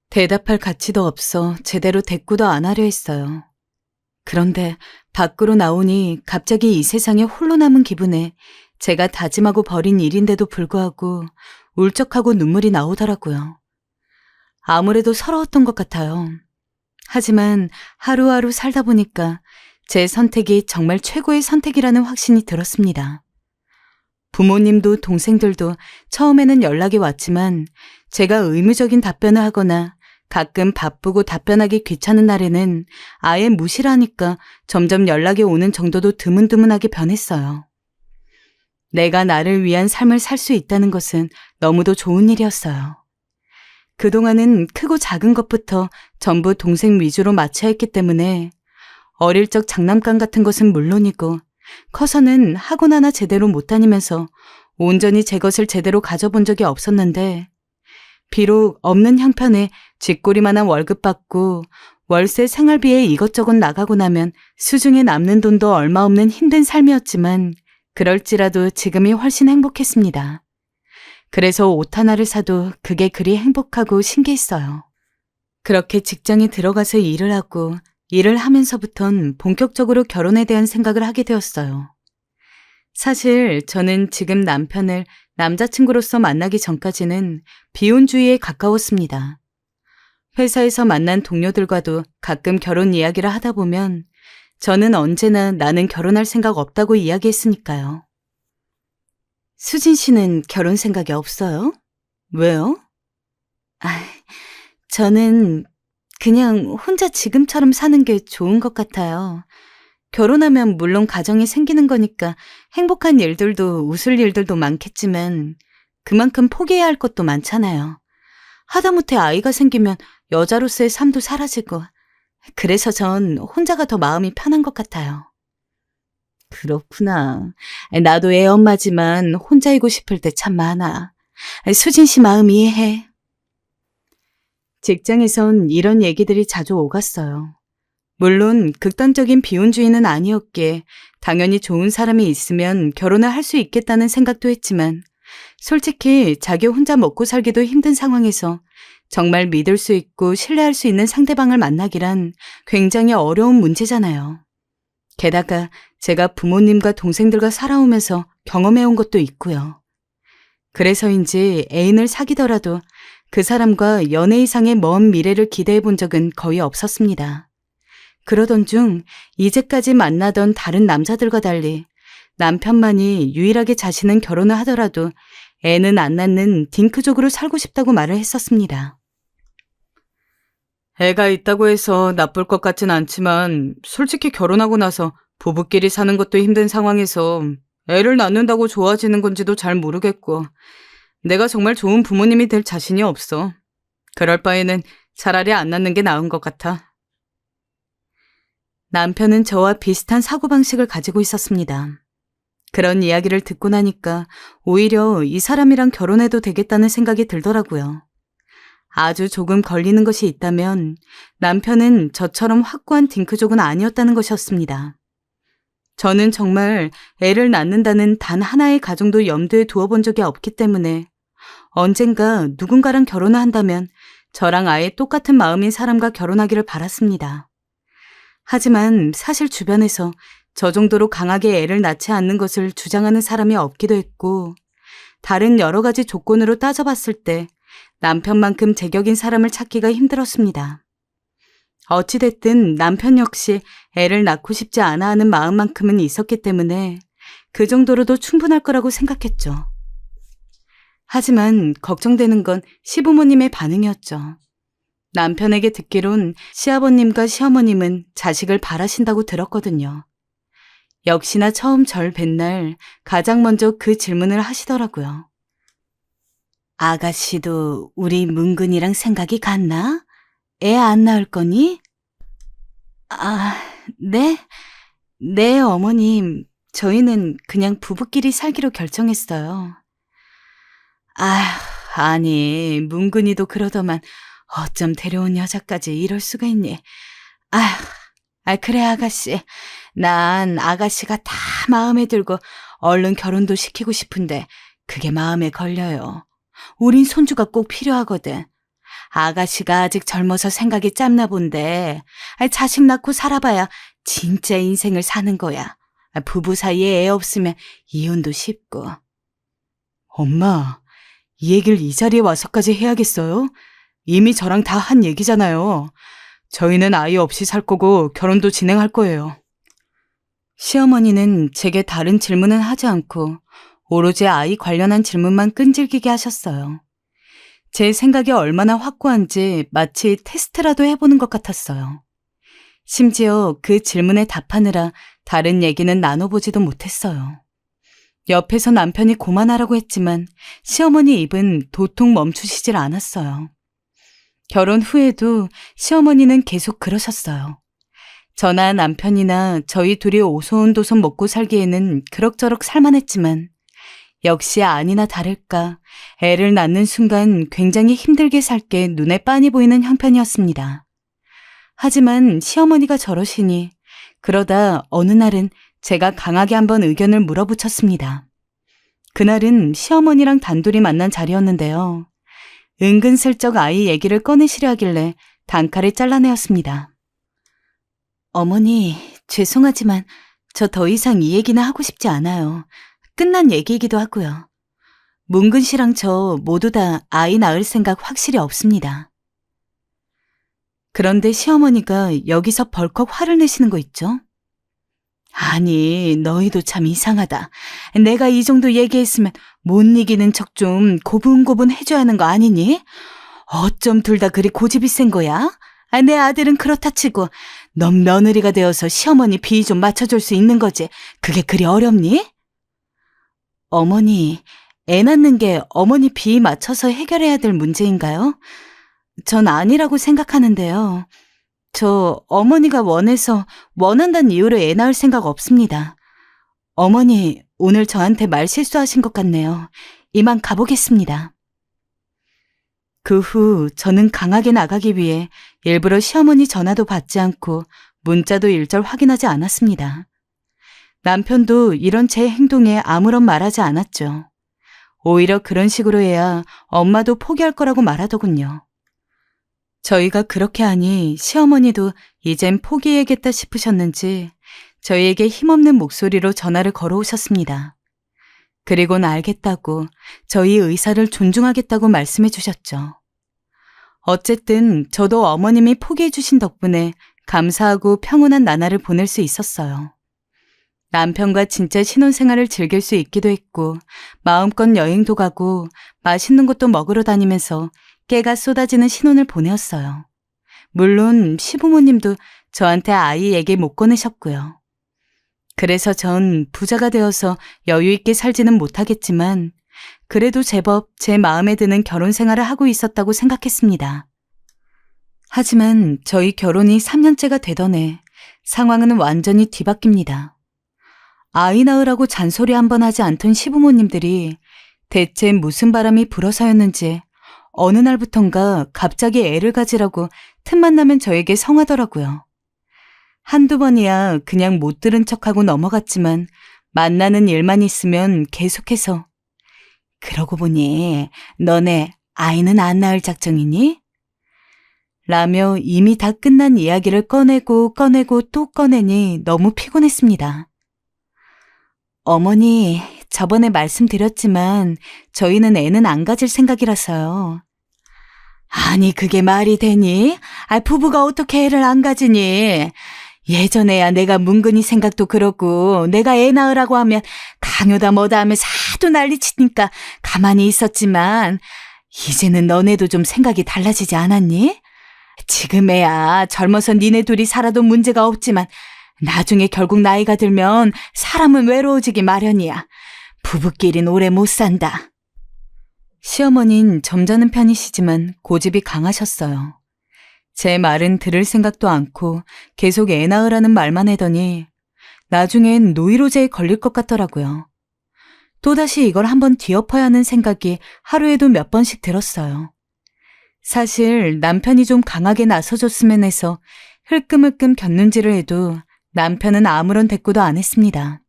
대답할 가치도 없어 제대로 대꾸도 안 하려 했어요. 그런데 밖으로 나오니 갑자기 이 세상에 홀로 남은 기분에 제가 다짐하고 버린 일인데도 불구하고 울적하고 눈물이 나오더라고요. 아무래도 서러웠던 것 같아요. 하지만 하루하루 살다 보니까 제 선택이 정말 최고의 선택이라는 확신이 들었습니다. 부모님도 동생들도 처음에는 연락이 왔지만 제가 의무적인 답변을 하거나 가끔 바쁘고 답변하기 귀찮은 날에는 아예 무시를 하니까 점점 연락이 오는 정도도 드문드문하게 변했어요. 내가 나를 위한 삶을 살 수 있다는 것은 너무도 좋은 일이었어요. 그동안은 크고 작은 것부터 전부 동생 위주로 맞춰야 했기 때문에 어릴 적 장난감 같은 것은 물론이고 커서는 학원 하나 제대로 못 다니면서 온전히 제 것을 제대로 가져본 적이 없었는데 비록 없는 형편에 쥐꼬리만한 월급 받고 월세 생활비에 이것저것 나가고 나면 수중에 남는 돈도 얼마 없는 힘든 삶이었지만 그럴지라도 지금이 훨씬 행복했습니다. 그래서 옷 하나를 사도 그게 그리 행복하고 신기했어요. 그렇게 직장에 들어가서 일을 하고 일을 하면서부턴 본격적으로 결혼에 대한 생각을 하게 되었어요. 사실 저는 지금 남편을 남자친구로서 만나기 전까지는 비혼주의에 가까웠습니다. 회사에서 만난 동료들과도 가끔 결혼 이야기를 하다 보면 저는 언제나 나는 결혼할 생각 없다고 이야기했으니까요. 수진 씨는 결혼 생각이 없어요? 왜요? 저는 그냥 혼자 지금처럼 사는 게 좋은 것 같아요. 결혼하면 물론 가정이 생기는 거니까 행복한 일들도 웃을 일들도 많겠지만 그만큼 포기해야 할 것도 많잖아요. 하다못해 아이가 생기면 여자로서의 삶도 사라지고 그래서 전 혼자가 더 마음이 편한 것 같아요. 그렇구나. 나도 애 엄마지만 혼자이고 싶을 때 참 많아. 수진 씨 마음 이해해. 직장에선 이런 얘기들이 자주 오갔어요. 물론 극단적인 비혼주의는 아니었기에 당연히 좋은 사람이 있으면 결혼을 할 수 있겠다는 생각도 했지만 솔직히 자기 혼자 먹고 살기도 힘든 상황에서 정말 믿을 수 있고 신뢰할 수 있는 상대방을 만나기란 굉장히 어려운 문제잖아요. 게다가 제가 부모님과 동생들과 살아오면서 경험해온 것도 있고요. 그래서인지 애인을 사귀더라도 그 사람과 연애 이상의 먼 미래를 기대해 본 적은 거의 없었습니다. 그러던 중 이제까지 만나던 다른 남자들과 달리 남편만이 유일하게 자신은 결혼을 하더라도 애는 안 낳는 딩크족으로 살고 싶다고 말을 했었습니다. 애가 있다고 해서 나쁠 것 같진 않지만 솔직히 결혼하고 나서 부부끼리 사는 것도 힘든 상황에서 애를 낳는다고 좋아지는 건지도 잘 모르겠고 내가 정말 좋은 부모님이 될 자신이 없어. 그럴 바에는 차라리 안 낳는 게 나은 것 같아. 남편은 저와 비슷한 사고방식을 가지고 있었습니다. 그런 이야기를 듣고 나니까 오히려 이 사람이랑 결혼해도 되겠다는 생각이 들더라고요. 아주 조금 걸리는 것이 있다면 남편은 저처럼 확고한 딩크족은 아니었다는 것이었습니다. 저는 정말 애를 낳는다는 단 하나의 가정도 염두에 두어본 적이 없기 때문에 언젠가 누군가랑 결혼을 한다면 저랑 아예 똑같은 마음인 사람과 결혼하기를 바랐습니다. 하지만 사실 주변에서 저 정도로 강하게 애를 낳지 않는 것을 주장하는 사람이 없기도 했고 다른 여러 가지 조건으로 따져봤을 때 남편만큼 제격인 사람을 찾기가 힘들었습니다. 어찌됐든 남편 역시 애를 낳고 싶지 않아 하는 마음만큼은 있었기 때문에 그 정도로도 충분할 거라고 생각했죠. 하지만 걱정되는 건 시부모님의 반응이었죠. 남편에게 듣기론 시아버님과 시어머님은 자식을 바라신다고 들었거든요. 역시나 처음 절 뵌 날 가장 먼저 그 질문을 하시더라고요. 아가씨도 우리 문근이랑 생각이 같나? 애 안 낳을 거니? 네? 네, 어머님. 저희는 그냥 부부끼리 살기로 결정했어요. 아니, 문근이도 그러더만 어쩜 데려온 여자까지 이럴 수가 있니? 그래, 아가씨. 난 아가씨가 다 마음에 들고 얼른 결혼도 시키고 싶은데 그게 마음에 걸려요. 우린 손주가 꼭 필요하거든. 아가씨가 아직 젊어서 생각이 짧나 본데 자식 낳고 살아봐야 진짜 인생을 사는 거야. 부부 사이에 애 없으면 이혼도 쉽고. 엄마, 이 얘기를 이 자리에 와서까지 해야겠어요? 이미 저랑 다 한 얘기잖아요. 저희는 아이 없이 살 거고 결혼도 진행할 거예요. 시어머니는 제게 다른 질문은 하지 않고 오로지 아이 관련한 질문만 끈질기게 하셨어요. 제 생각이 얼마나 확고한지 마치 테스트라도 해보는 것 같았어요. 심지어 그 질문에 답하느라 다른 얘기는 나눠보지도 못했어요. 옆에서 남편이 고만하라고 했지만 시어머니 입은 도통 멈추시질 않았어요. 결혼 후에도 시어머니는 계속 그러셨어요. 저나 남편이나 저희 둘이 오손도손 먹고 살기에는 그럭저럭 살만했지만 역시 아니나 다를까 애를 낳는 순간 굉장히 힘들게 살 게 눈에 빤히 보이는 형편이었습니다. 하지만 시어머니가 저러시니 그러다 어느 날은 제가 강하게 한번 의견을 물어붙였습니다. 그날은 시어머니랑 단둘이 만난 자리였는데요. 은근슬쩍 아이 얘기를 꺼내시려 하길래 단칼에 잘라내었습니다. 어머니, 죄송하지만 저 더 이상 이 얘기는 하고 싶지 않아요. 끝난 얘기이기도 하고요. 문근 씨랑 저 모두 다 아이 낳을 생각 확실히 없습니다. 그런데 시어머니가 여기서 벌컥 화를 내시는 거 있죠? 아니, 너희도 참 이상하다. 내가 이 정도 얘기했으면 못 이기는 척 좀 고분고분 해줘야 하는 거 아니니? 어쩜 둘 다 그리 고집이 센 거야? 내 아들은 그렇다 치고 넌 며느리가 되어서 시어머니 비위 좀 맞춰줄 수 있는 거지. 그게 그리 어렵니? 어머니, 애 낳는 게 어머니 비위 맞춰서 해결해야 될 문제인가요? 전 아니라고 생각하는데요. 저 어머니가 원한다는 이유로 애 낳을 생각 없습니다. 어머니, 오늘 저한테 말 실수하신 것 같네요. 이만 가보겠습니다. 그 후 저는 강하게 나가기 위해 일부러 시어머니 전화도 받지 않고 문자도 일절 확인하지 않았습니다. 남편도 이런 제 행동에 아무런 말하지 않았죠. 오히려 그런 식으로 해야 엄마도 포기할 거라고 말하더군요. 저희가 그렇게 하니 시어머니도 이젠 포기해야겠다 싶으셨는지 저희에게 힘없는 목소리로 전화를 걸어오셨습니다. 그리고는 알겠다고 저희 의사를 존중하겠다고 말씀해 주셨죠. 어쨌든 저도 어머님이 포기해 주신 덕분에 감사하고 평온한 나날을 보낼 수 있었어요. 남편과 진짜 신혼생활을 즐길 수 있기도 했고 마음껏 여행도 가고 맛있는 것도 먹으러 다니면서 깨가 쏟아지는 신혼을 보내었어요. 물론 시부모님도 저한테 아이 얘기 못 꺼내셨고요. 그래서 전 부자가 되어서 여유 있게 살지는 못하겠지만 그래도 제법 제 마음에 드는 결혼 생활을 하고 있었다고 생각했습니다. 하지만 저희 결혼이 3년째가 되던 해 상황은 완전히 뒤바뀝니다. 아이 낳으라고 잔소리 한 번 하지 않던 시부모님들이 대체 무슨 바람이 불어서였는지 어느 날부턴가 갑자기 애를 가지라고 틈만 나면 저에게 성하더라고요. 한두 번이야 그냥 못 들은 척하고 넘어갔지만 만나는 일만 있으면 계속해서 그러고 보니 너네 아이는 안 낳을 작정이니? 라며 이미 다 끝난 이야기를 꺼내고 또 꺼내니 너무 피곤했습니다. 어머니, 저번에 말씀드렸지만 저희는 애는 안 가질 생각이라서요. 아니, 그게 말이 되니? 부부가 어떻게 애를 안 가지니? 예전에야 내가 문근이 생각도 그렇고 내가 애 낳으라고 하면 강요다 뭐다 하면서 하도 난리치니까 가만히 있었지만 이제는 너네도 좀 생각이 달라지지 않았니? 지금에야 젊어서 니네 둘이 살아도 문제가 없지만 나중에 결국 나이가 들면 사람은 외로워지기 마련이야. 부부끼린 오래 못 산다. 시어머니는 점잖은 편이시지만 고집이 강하셨어요. 제 말은 들을 생각도 않고 계속 애 낳으라는 말만 하더니 나중엔 노이로제에 걸릴 것 같더라고요. 또다시 이걸 한번 뒤엎어야 하는 생각이 하루에도 몇 번씩 들었어요. 사실 남편이 좀 강하게 나서줬으면 해서 흘끔흘끔 곁눈질을 해도 남편은 아무런 대꾸도 안 했습니다.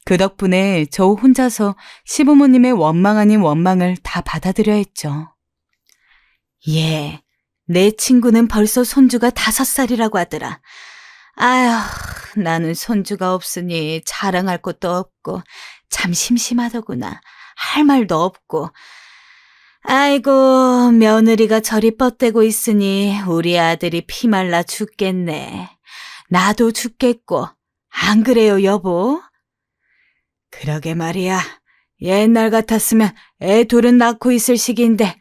그 덕분에 저 혼자서 시부모님의 원망 아닌 원망을 다 받아들여야 했죠. 예, 내 친구는 벌써 손주가 5살이라고 하더라. 아휴, 나는 손주가 없으니 자랑할 것도 없고 참 심심하더구나. 할 말도 없고. 아이고, 며느리가 저리 뻗대고 있으니 우리 아들이 피말라 죽겠네. 나도 죽겠고. 안 그래요, 여보? 그러게 말이야. 옛날 같았으면 애 둘은 낳고 있을 시기인데.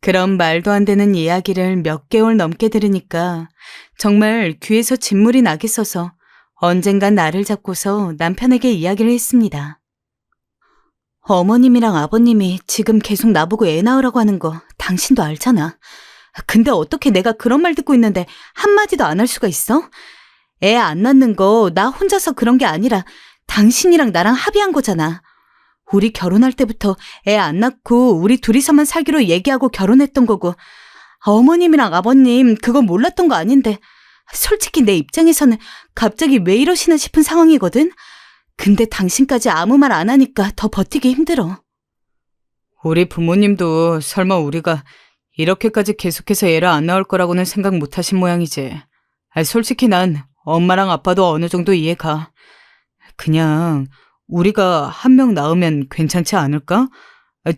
그런 말도 안 되는 이야기를 몇 개월 넘게 들으니까 정말 귀에서 진물이 나겠어서 언젠간 나를 잡고서 남편에게 이야기를 했습니다. 어머님이랑 아버님이 지금 계속 나보고 애 낳으라고 하는 거 당신도 알잖아. 근데 어떻게 내가 그런 말 듣고 있는데 한마디도 안 할 수가 있어? 애 안 낳는 거 나 혼자서 그런 게 아니라 당신이랑 나랑 합의한 거잖아. 우리 결혼할 때부터 애 안 낳고 우리 둘이서만 살기로 얘기하고 결혼했던 거고 어머님이랑 아버님 그거 몰랐던 거 아닌데 솔직히 내 입장에서는 갑자기 왜 이러시나 싶은 상황이거든? 근데 당신까지 아무 말 안 하니까 더 버티기 힘들어. 우리 부모님도 설마 우리가 이렇게까지 계속해서 애를 안 낳을 거라고는 생각 못 하신 모양이지. 솔직히 난 엄마랑 아빠도 어느 정도 이해가. 그냥 우리가 한 명 낳으면 괜찮지 않을까?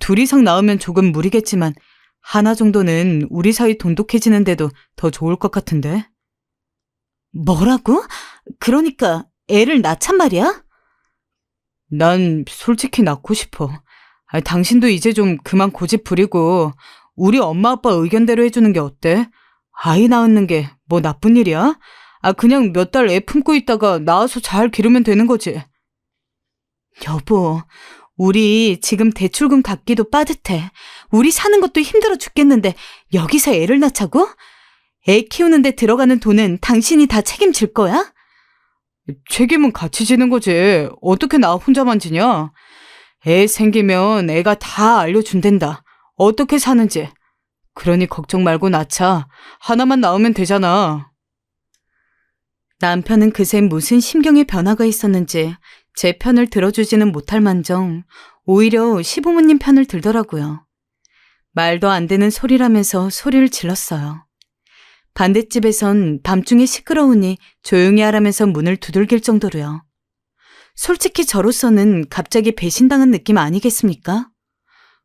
둘 이상 낳으면 조금 무리겠지만 하나 정도는 우리 사이 돈독해지는데도 더 좋을 것 같은데. 뭐라고? 그러니까 애를 낳잔 말이야? 난 솔직히 낳고 싶어. 당신도 이제 좀 그만 고집 부리고 우리 엄마 아빠 의견대로 해주는 게 어때? 아이 낳는 게 뭐 나쁜 일이야? 그냥 몇 달 애 품고 있다가 낳아서 잘 기르면 되는 거지. 여보, 우리 지금 대출금 갚기도 빠듯해. 우리 사는 것도 힘들어 죽겠는데 여기서 애를 낳자고? 애 키우는데 들어가는 돈은 당신이 다 책임질 거야? 책임은 같이 지는 거지. 어떻게 나 혼자만 지냐? 애 생기면 애가 다 알려준댄다. 어떻게 사는지. 그러니 걱정 말고 낳자. 하나만 낳으면 되잖아. 남편은 그새 무슨 심경의 변화가 있었는지 제 편을 들어주지는 못할 만정 오히려 시부모님 편을 들더라고요. 말도 안 되는 소리라면서 소리를 질렀어요. 반대집에선 밤중에 시끄러우니 조용히 하라면서 문을 두들길 정도로요. 솔직히 저로서는 갑자기 배신당한 느낌 아니겠습니까?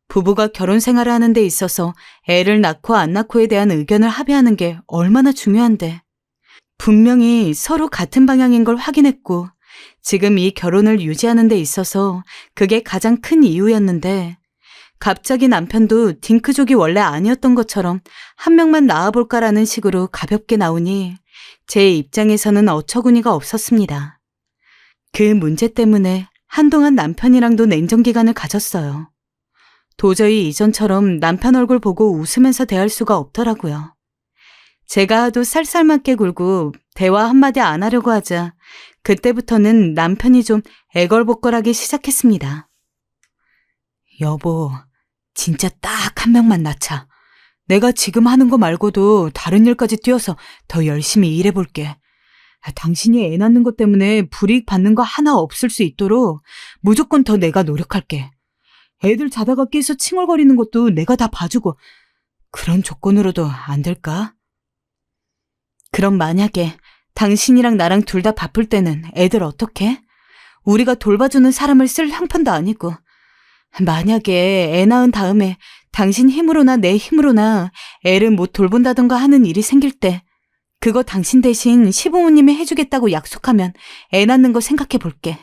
부부가 결혼 생활을 하는 데 있어서 애를 낳고 안 낳고에 대한 의견을 합의하는 게 얼마나 중요한데. 분명히 서로 같은 방향인 걸 확인했고 지금 이 결혼을 유지하는 데 있어서 그게 가장 큰 이유였는데 갑자기 남편도 딩크족이 원래 아니었던 것처럼 한 명만 낳아볼까라는 식으로 가볍게 나오니 제 입장에서는 어처구니가 없었습니다. 그 문제 때문에 한동안 남편이랑도 냉정기간을 가졌어요. 도저히 이전처럼 남편 얼굴 보고 웃으면서 대할 수가 없더라고요. 제가 하도 쌀쌀맞게 굴고 대화 한마디 안 하려고 하자 그때부터는 남편이 좀 애걸복걸하기 시작했습니다. 여보, 진짜 딱 한 명만 낳자. 내가 지금 하는 거 말고도 다른 일까지 뛰어서 더 열심히 일해볼게. 당신이 애 낳는 것 때문에 불이익 받는 거 하나 없을 수 있도록 무조건 더 내가 노력할게. 애들 자다가 깨서 칭얼거리는 것도 내가 다 봐주고 그런 조건으로도 안 될까? 그럼 만약에 당신이랑 나랑 둘 다 바쁠 때는 애들 어떡해? 우리가 돌봐주는 사람을 쓸 형편도 아니고 만약에 애 낳은 다음에 당신 힘으로나 내 힘으로나 애를 못 돌본다던가 하는 일이 생길 때 그거 당신 대신 시부모님이 해주겠다고 약속하면 애 낳는 거 생각해 볼게.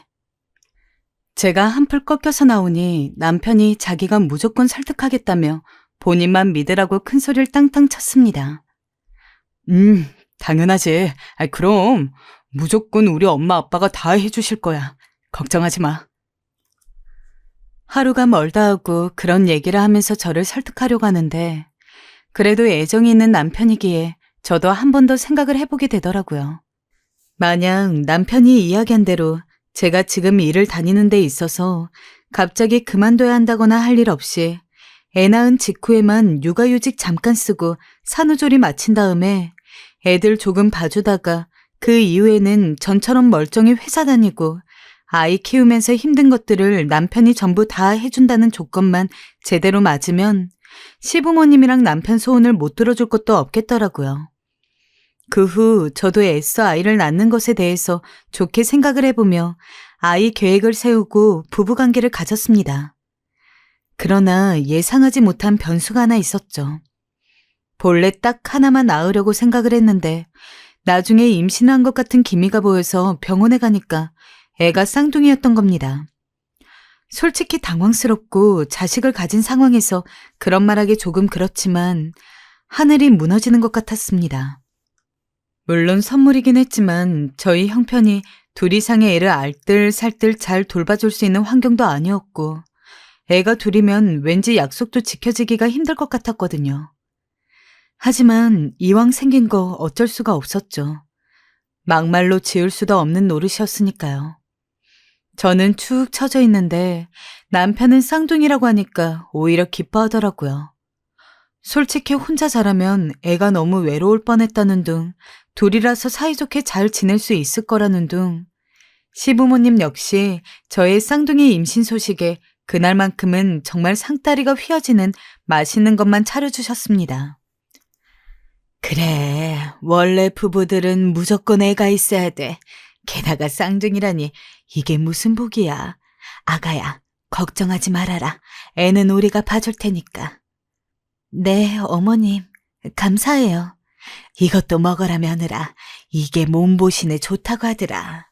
제가 한풀 꺾여서 나오니 남편이 자기가 무조건 설득하겠다며 본인만 믿으라고 큰 소리를 땅땅 쳤습니다. 당연하지. 그럼 무조건 우리 엄마 아빠가 다 해주실 거야. 걱정하지 마. 하루가 멀다 하고 그런 얘기를 하면서 저를 설득하려고 하는데 그래도 애정이 있는 남편이기에 저도 한 번 더 생각을 해보게 되더라고요. 만약 남편이 이야기한 대로 제가 지금 일을 다니는 데 있어서 갑자기 그만둬야 한다거나 할 일 없이 애 낳은 직후에만 육아휴직 잠깐 쓰고 산후조리 마친 다음에 애들 조금 봐주다가 그 이후에는 전처럼 멀쩡히 회사 다니고 아이 키우면서 힘든 것들을 남편이 전부 다 해준다는 조건만 제대로 맞으면 시부모님이랑 남편 소원을 못 들어줄 것도 없겠더라고요. 그 후 저도 애써 아이를 낳는 것에 대해서 좋게 생각을 해보며 아이 계획을 세우고 부부관계를 가졌습니다. 그러나 예상하지 못한 변수가 하나 있었죠. 본래 딱 하나만 낳으려고 생각을 했는데 나중에 임신한 것 같은 기미가 보여서 병원에 가니까 애가 쌍둥이였던 겁니다. 솔직히 당황스럽고 자식을 가진 상황에서 그런 말하기 조금 그렇지만 하늘이 무너지는 것 같았습니다. 물론 선물이긴 했지만 저희 형편이 둘 이상의 애를 알뜰살뜰 잘 돌봐줄 수 있는 환경도 아니었고 애가 둘이면 왠지 약속도 지켜지기가 힘들 것 같았거든요. 하지만 이왕 생긴 거 어쩔 수가 없었죠. 막말로 지을 수도 없는 노릇이었으니까요. 저는 축 처져 있는데 남편은 쌍둥이라고 하니까 오히려 기뻐하더라고요. 솔직히 혼자 자라면 애가 너무 외로울 뻔했다는 둥 둘이라서 사이좋게 잘 지낼 수 있을 거라는 둥. 시부모님 역시 저의 쌍둥이 임신 소식에 그날만큼은 정말 상다리가 휘어지는 맛있는 것만 차려주셨습니다. 그래, 원래 부부들은 무조건 애가 있어야 돼. 게다가 쌍둥이라니 이게 무슨 복이야. 아가야, 걱정하지 말아라. 애는 우리가 봐줄 테니까. 네, 어머님. 감사해요. 이것도 먹어라 며느라. 이게 몸보신에 좋다고 하더라.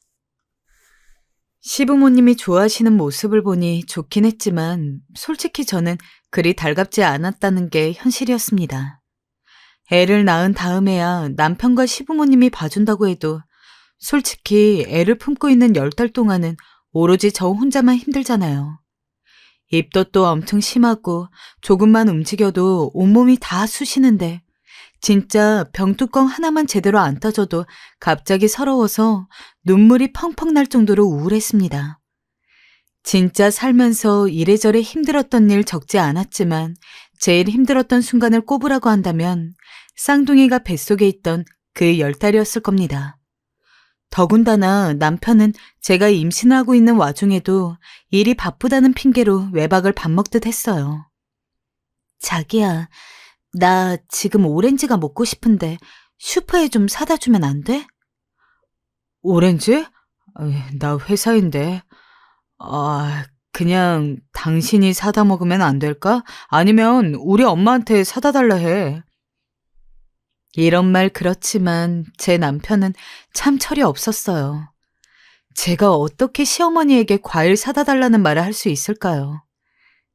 시부모님이 좋아하시는 모습을 보니 좋긴 했지만 솔직히 저는 그리 달갑지 않았다는 게 현실이었습니다. 애를 낳은 다음에야 남편과 시부모님이 봐준다고 해도 솔직히 애를 품고 있는 10달 동안은 오로지 저 혼자만 힘들잖아요. 입덧도 엄청 심하고 조금만 움직여도 온몸이 다 쑤시는데 진짜 병뚜껑 하나만 제대로 안 따져도 갑자기 서러워서 눈물이 펑펑 날 정도로 우울했습니다. 진짜 살면서 이래저래 힘들었던 일 적지 않았지만 제일 힘들었던 순간을 꼽으라고 한다면 쌍둥이가 뱃속에 있던 그 10달이었을 겁니다. 더군다나 남편은 제가 임신을 하고 있는 와중에도 일이 바쁘다는 핑계로 외박을 밥 먹듯 했어요. 자기야, 나 지금 오렌지가 먹고 싶은데 슈퍼에 좀 사다 주면 안 돼? 오렌지? 나 회사인데. 그냥 당신이 사다 먹으면 안 될까? 아니면 우리 엄마한테 사다 달라 해. 이런 말 그렇지만 제 남편은 참 철이 없었어요. 제가 어떻게 시어머니에게 과일 사다 달라는 말을 할 수 있을까요?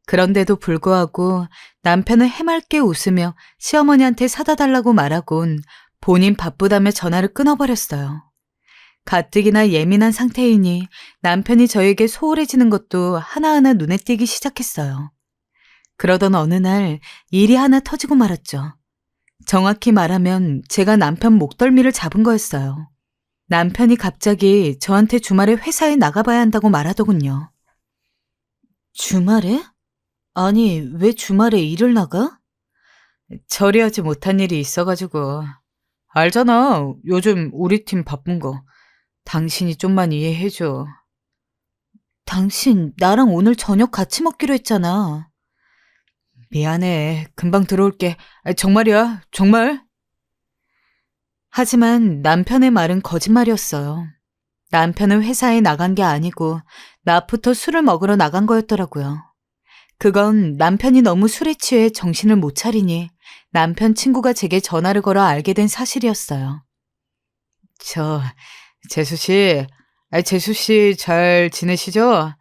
그런데도 불구하고 남편은 해맑게 웃으며 시어머니한테 사다 달라고 말하곤 본인 바쁘다며 전화를 끊어버렸어요. 가뜩이나 예민한 상태이니 남편이 저에게 소홀해지는 것도 하나하나 눈에 띄기 시작했어요. 그러던 어느 날 일이 하나 터지고 말았죠. 정확히 말하면 제가 남편 목덜미를 잡은 거였어요. 남편이 갑자기 저한테 주말에 회사에 나가봐야 한다고 말하더군요. 주말에? 아니, 왜 주말에 일을 나가? 처리하지 못한 일이 있어가지고. 알잖아, 요즘 우리 팀 바쁜 거. 당신이 좀만 이해해줘. 당신 나랑 오늘 저녁 같이 먹기로 했잖아. 미안해, 금방 들어올게. 정말이야, 정말. 하지만 남편의 말은 거짓말이었어요. 남편은 회사에 나간 게 아니고 낮부터 술을 먹으러 나간 거였더라고요. 그건 남편이 너무 술에 취해 정신을 못 차리니 남편 친구가 제게 전화를 걸어 알게 된 사실이었어요. 재수씨 잘 지내시죠?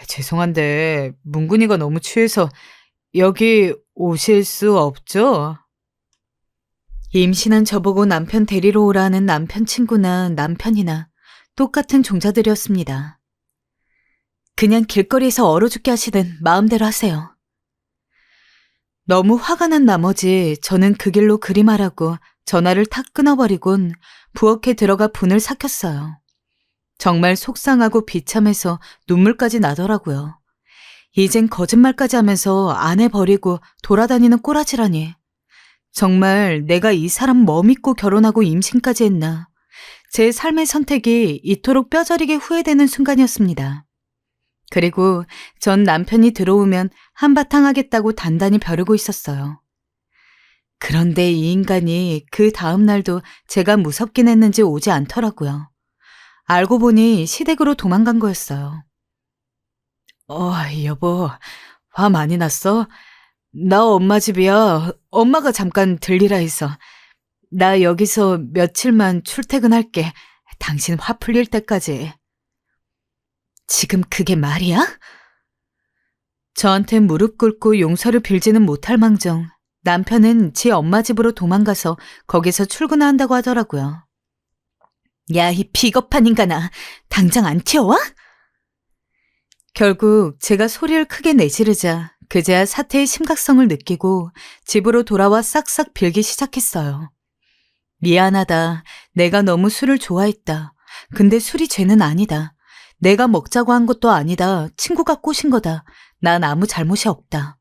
죄송한데 문근이가 너무 취해서 여기 오실 수 없죠? 임신한 저보고 남편 데리러 오라는 남편 친구나 남편이나 똑같은 종자들이었습니다. 그냥 길거리에서 얼어 죽게 하시든 마음대로 하세요. 너무 화가 난 나머지 저는 그 길로 그리말하고 전화를 탁 끊어버리곤 부엌에 들어가 분을 삭혔어요. 정말 속상하고 비참해서 눈물까지 나더라고요. 이젠 거짓말까지 하면서 아내 버리고 돌아다니는 꼬라지라니. 정말 내가 이 사람 뭐 믿고 결혼하고 임신까지 했나. 제 삶의 선택이 이토록 뼈저리게 후회되는 순간이었습니다. 그리고 전 남편이 들어오면 한바탕 하겠다고 단단히 벼르고 있었어요. 그런데 이 인간이 그 다음 날도 제가 무섭긴 했는지 오지 않더라고요. 알고 보니 시댁으로 도망간 거였어요. 여보, 화 많이 났어? 나 엄마 집이야. 엄마가 잠깐 들리라 해서. 나 여기서 며칠만 출퇴근할게. 당신 화 풀릴 때까지. 지금 그게 말이야? 저한테 무릎 꿇고 용서를 빌지는 못할 망정 남편은 지 엄마 집으로 도망가서 거기서 출근한다고 하더라고요. 야, 이 비겁한 인간아. 당장 안 튀어와? 결국 제가 소리를 크게 내지르자 그제야 사태의 심각성을 느끼고 집으로 돌아와 싹싹 빌기 시작했어요. 미안하다. 내가 너무 술을 좋아했다. 근데 술이 죄는 아니다. 내가 먹자고 한 것도 아니다. 친구가 꼬신 거다. 난 아무 잘못이 없다.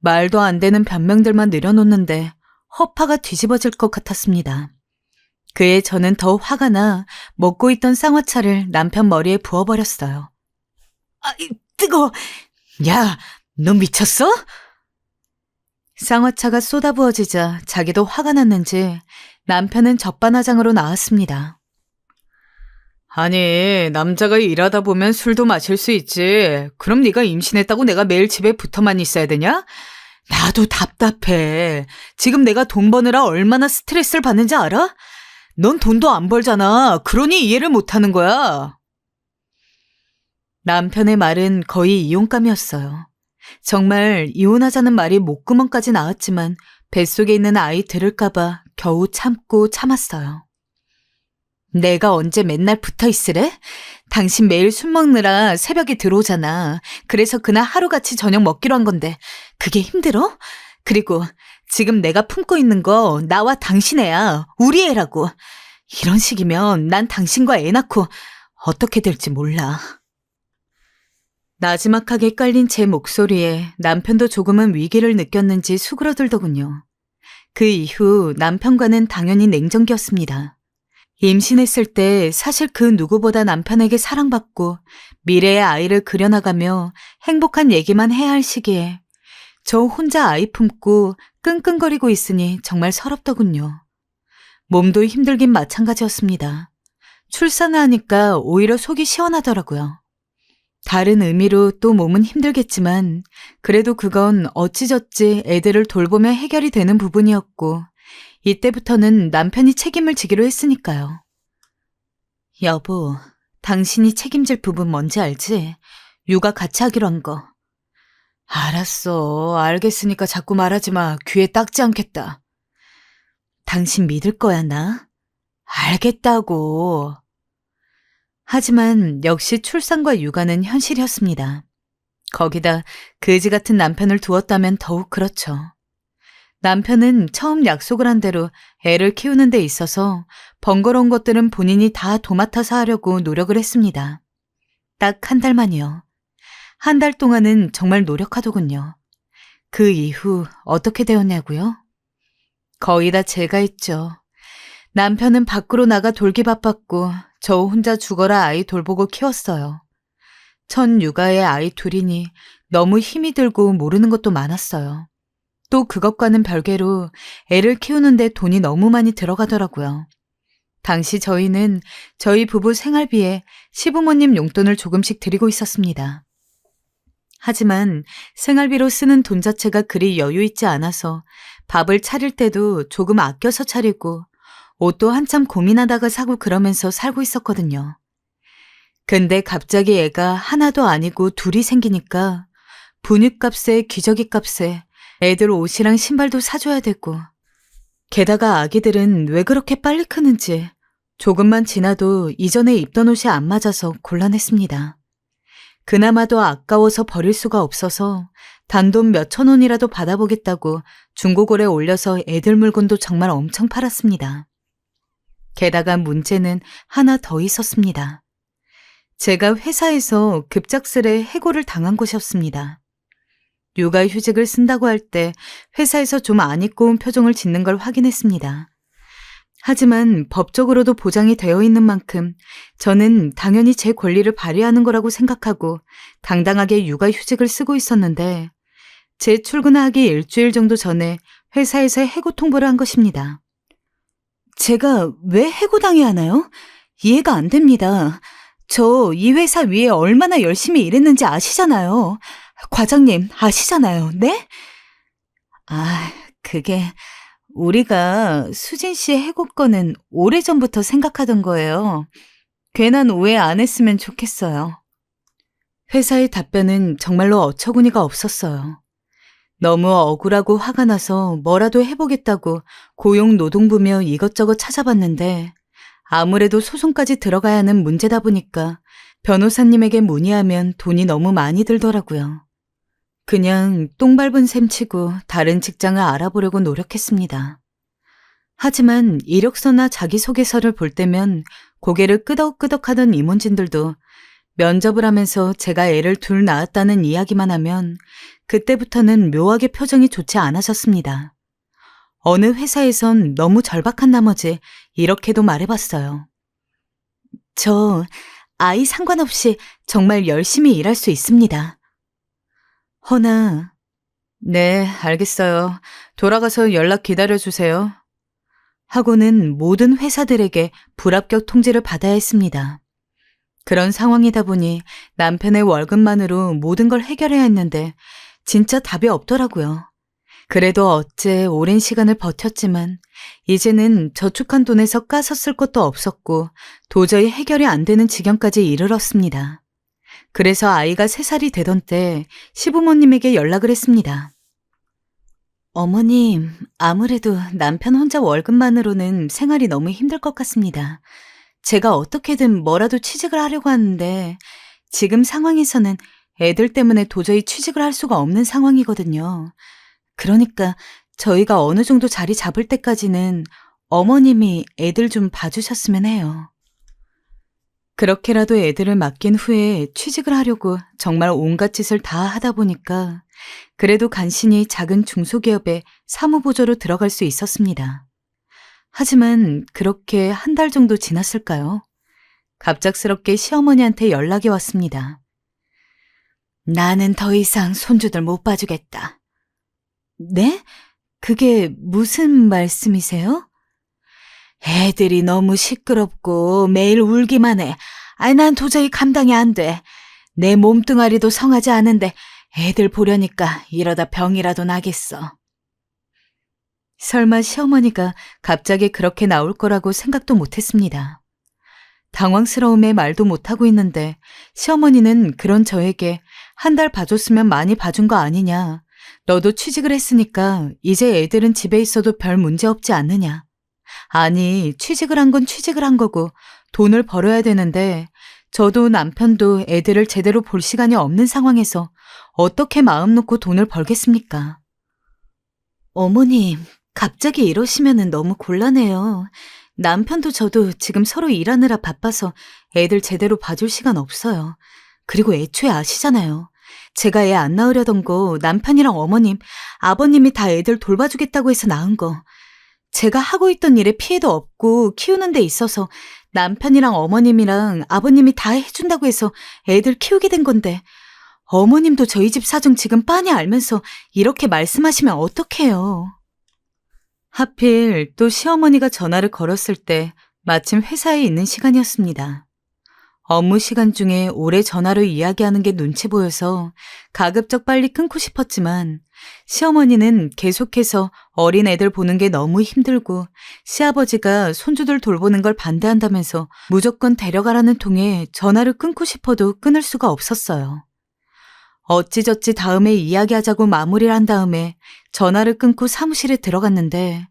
말도 안 되는 변명들만 늘어놓는데 허파가 뒤집어질 것 같았습니다. 그에 저는 더 화가 나 먹고 있던 쌍화차를 남편 머리에 부어버렸어요. 아, 뜨거워. 야, 너 미쳤어? 쌍화차가 쏟아부어지자 자기도 화가 났는지 남편은 적반하장으로 나왔습니다. 아니, 남자가 일하다 보면 술도 마실 수 있지. 그럼 네가 임신했다고 내가 매일 집에 붙어만 있어야 되냐? 나도 답답해. 지금 내가 돈 버느라 얼마나 스트레스를 받는지 알아? 넌 돈도 안 벌잖아. 그러니 이해를 못하는 거야. 남편의 말은 거의 이혼감이었어요. 정말 이혼하자는 말이 목구멍까지 나왔지만 뱃속에 있는 아이 들을까봐 겨우 참고 참았어요. 내가 언제 맨날 붙어 있으래? 당신 매일 술 먹느라 새벽에 들어오잖아. 그래서 그날 하루같이 저녁 먹기로 한 건데 그게 힘들어? 그리고 지금 내가 품고 있는 거 나와 당신 애야. 우리 애라고. 이런 식이면 난 당신과 애 낳고 어떻게 될지 몰라. 나지막하게 깔린 제 목소리에 남편도 조금은 위기를 느꼈는지 수그러들더군요. 그 이후 남편과는 당연히 냉정기였습니다. 임신했을 때 사실 그 누구보다 남편에게 사랑받고 미래의 아이를 그려나가며 행복한 얘기만 해야 할 시기에 저 혼자 아이 품고 끙끙거리고 있으니 정말 서럽더군요. 몸도 힘들긴 마찬가지였습니다. 출산을 하니까 오히려 속이 시원하더라고요. 다른 의미로 또 몸은 힘들겠지만 그래도 그건 어찌저찌 애들을 돌보며 해결이 되는 부분이었고 이때부터는 남편이 책임을 지기로 했으니까요. 여보, 당신이 책임질 부분 뭔지 알지? 육아 같이 하기로 한 거. 알았어. 알겠으니까 자꾸 말하지 마. 귀에 딱지 않겠다. 당신 믿을 거야, 나? 알겠다고. 하지만 역시 출산과 육아는 현실이었습니다. 거기다 그지 같은 남편을 두었다면 더욱 그렇죠. 남편은 처음 약속을 한 대로 애를 키우는 데 있어서 번거로운 것들은 본인이 다 도맡아서 하려고 노력을 했습니다. 딱 한 달만이요. 한 달 동안은 정말 노력하더군요. 그 이후 어떻게 되었냐고요? 거의 다 제가 했죠. 남편은 밖으로 나가 돌기 바빴고 저 혼자 죽어라 아이 돌보고 키웠어요. 첫 육아에 아이 둘이니 너무 힘이 들고 모르는 것도 많았어요. 또 그것과는 별개로 애를 키우는데 돈이 너무 많이 들어가더라고요. 당시 저희는 저희 부부 생활비에 시부모님 용돈을 조금씩 드리고 있었습니다. 하지만 생활비로 쓰는 돈 자체가 그리 여유 있지 않아서 밥을 차릴 때도 조금 아껴서 차리고 옷도 한참 고민하다가 사고 그러면서 살고 있었거든요. 근데 갑자기 애가 하나도 아니고 둘이 생기니까 분유값에 기저귀값에 애들 옷이랑 신발도 사줘야 되고 게다가 아기들은 왜 그렇게 빨리 크는지 조금만 지나도 이전에 입던 옷이 안 맞아서 곤란했습니다. 그나마도 아까워서 버릴 수가 없어서 단돈 몇천 원이라도 받아보겠다고 중고거래에 올려서 애들 물건도 정말 엄청 팔았습니다. 게다가 문제는 하나 더 있었습니다. 제가 회사에서 급작스레 해고를 당한 곳이었습니다. 육아휴직을 쓴다고 할 때 회사에서 좀 안 입고 온 표정을 짓는 걸 확인했습니다. 하지만 법적으로도 보장이 되어 있는 만큼 저는 당연히 제 권리를 발휘하는 거라고 생각하고 당당하게 육아휴직을 쓰고 있었는데 제 출근하기 일주일 정도 전에 회사에서 해고 통보를 한 것입니다. 제가 왜 해고당해야 하나요? 이해가 안 됩니다. 저 이 회사 위에 얼마나 열심히 일했는지 아시잖아요. 과장님 아시잖아요. 네? 그게 우리가 수진 씨의 해고 건은 오래전부터 생각하던 거예요. 괜한 오해 안 했으면 좋겠어요. 회사의 답변은 정말로 어처구니가 없었어요. 너무 억울하고 화가 나서 뭐라도 해보겠다고 고용노동부며 이것저것 찾아봤는데 아무래도 소송까지 들어가야 하는 문제다 보니까 변호사님에게 문의하면 돈이 너무 많이 들더라고요. 그냥 똥 밟은 셈 치고 다른 직장을 알아보려고 노력했습니다. 하지만 이력서나 자기소개서를 볼 때면 고개를 끄덕끄덕하던 임원진들도 면접을 하면서 제가 애를 둘 낳았다는 이야기만 하면 그때부터는 묘하게 표정이 좋지 않아졌습니다. 어느 회사에선 너무 절박한 나머지 이렇게도 말해봤어요. 저 아이 상관없이 정말 열심히 일할 수 있습니다. 허나, 네, 알겠어요. 돌아가서 연락 기다려주세요. 하고는 모든 회사들에게 불합격 통지를 받아야 했습니다. 그런 상황이다 보니 남편의 월급만으로 모든 걸 해결해야 했는데 진짜 답이 없더라고요. 그래도 어째 오랜 시간을 버텼지만 이제는 저축한 돈에서 까서 쓸 것도 없었고 도저히 해결이 안 되는 지경까지 이르렀습니다. 그래서 아이가 3살이 되던 때 시부모님에게 연락을 했습니다. 어머님, 아무래도 남편 혼자 월급만으로는 생활이 너무 힘들 것 같습니다. 제가 어떻게든 뭐라도 취직을 하려고 하는데 지금 상황에서는 애들 때문에 도저히 취직을 할 수가 없는 상황이거든요. 그러니까 저희가 어느 정도 자리 잡을 때까지는 어머님이 애들 좀 봐주셨으면 해요. 그렇게라도 애들을 맡긴 후에 취직을 하려고 정말 온갖 짓을 다 하다 보니까 그래도 간신히 작은 중소기업에 사무보조로 들어갈 수 있었습니다. 하지만 그렇게 1달 정도 지났을까요? 갑작스럽게 시어머니한테 연락이 왔습니다. 나는 더 이상 손주들 못 봐주겠다. 네? 그게 무슨 말씀이세요? 애들이 너무 시끄럽고 매일 울기만 해. 난 도저히 감당이 안 돼. 내 몸뚱아리도 성하지 않은데 애들 보려니까 이러다 병이라도 나겠어. 설마 시어머니가 갑자기 그렇게 나올 거라고 생각도 못했습니다. 당황스러움에 말도 못하고 있는데 시어머니는 그런 저에게 1달 봐줬으면 많이 봐준 거 아니냐. 너도 취직을 했으니까 이제 애들은 집에 있어도 별 문제 없지 않느냐. 아니, 취직을 한 건 취직을 한 거고 돈을 벌어야 되는데 저도 남편도 애들을 제대로 볼 시간이 없는 상황에서 어떻게 마음 놓고 돈을 벌겠습니까? 어머님, 갑자기 이러시면 너무 곤란해요. 남편도 저도 지금 서로 일하느라 바빠서 애들 제대로 봐줄 시간 없어요. 그리고 애초에 아시잖아요. 제가 애 안 낳으려던 거 남편이랑 어머님, 아버님이 다 애들 돌봐주겠다고 해서 낳은 거. 제가 하고 있던 일에 피해도 없고 키우는 데 있어서 남편이랑 어머님이랑 아버님이 다 해준다고 해서 애들 키우게 된 건데 어머님도 저희 집 사정 지금 빤히 알면서 이렇게 말씀하시면 어떡해요. 하필 또 시어머니가 전화를 걸었을 때 마침 회사에 있는 시간이었습니다. 업무 시간 중에 오래 전화로 이야기하는 게 눈치 보여서 가급적 빨리 끊고 싶었지만 시어머니는 계속해서 어린 애들 보는 게 너무 힘들고 시아버지가 손주들 돌보는 걸 반대한다면서 무조건 데려가라는 통에 전화를 끊고 싶어도 끊을 수가 없었어요. 어찌저찌 다음에 이야기하자고 마무리를 한 다음에 전화를 끊고 사무실에 들어갔는데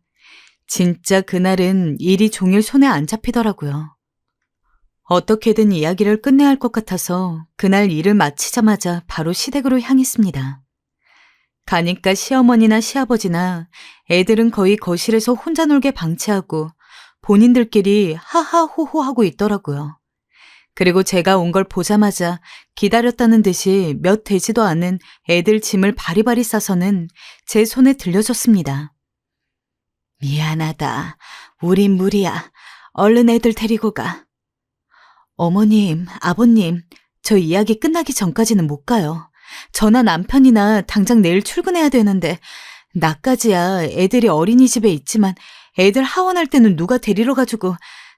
진짜 그날은 일이 종일 손에 안 잡히더라고요. 어떻게든 이야기를 끝내야 할 것 같아서 그날 일을 마치자마자 바로 시댁으로 향했습니다. 가니까 시어머니나 시아버지나 애들은 거의 거실에서 혼자 놀게 방치하고 본인들끼리 하하호호 하고 있더라고요. 그리고 제가 온 걸 보자마자 기다렸다는 듯이 몇 되지도 않은 애들 짐을 바리바리 싸서는 제 손에 들려줬습니다. 미안하다. 우린 무리야. 얼른 애들 데리고 가. 어머님, 아버님, 저 이야기 끝나기 전까지는 못 가요. 저나 남편이나 당장 내일 출근해야 되는데 나까지야 애들이 어린이집에 있지만 애들 하원할 때는 누가 데리러 가지고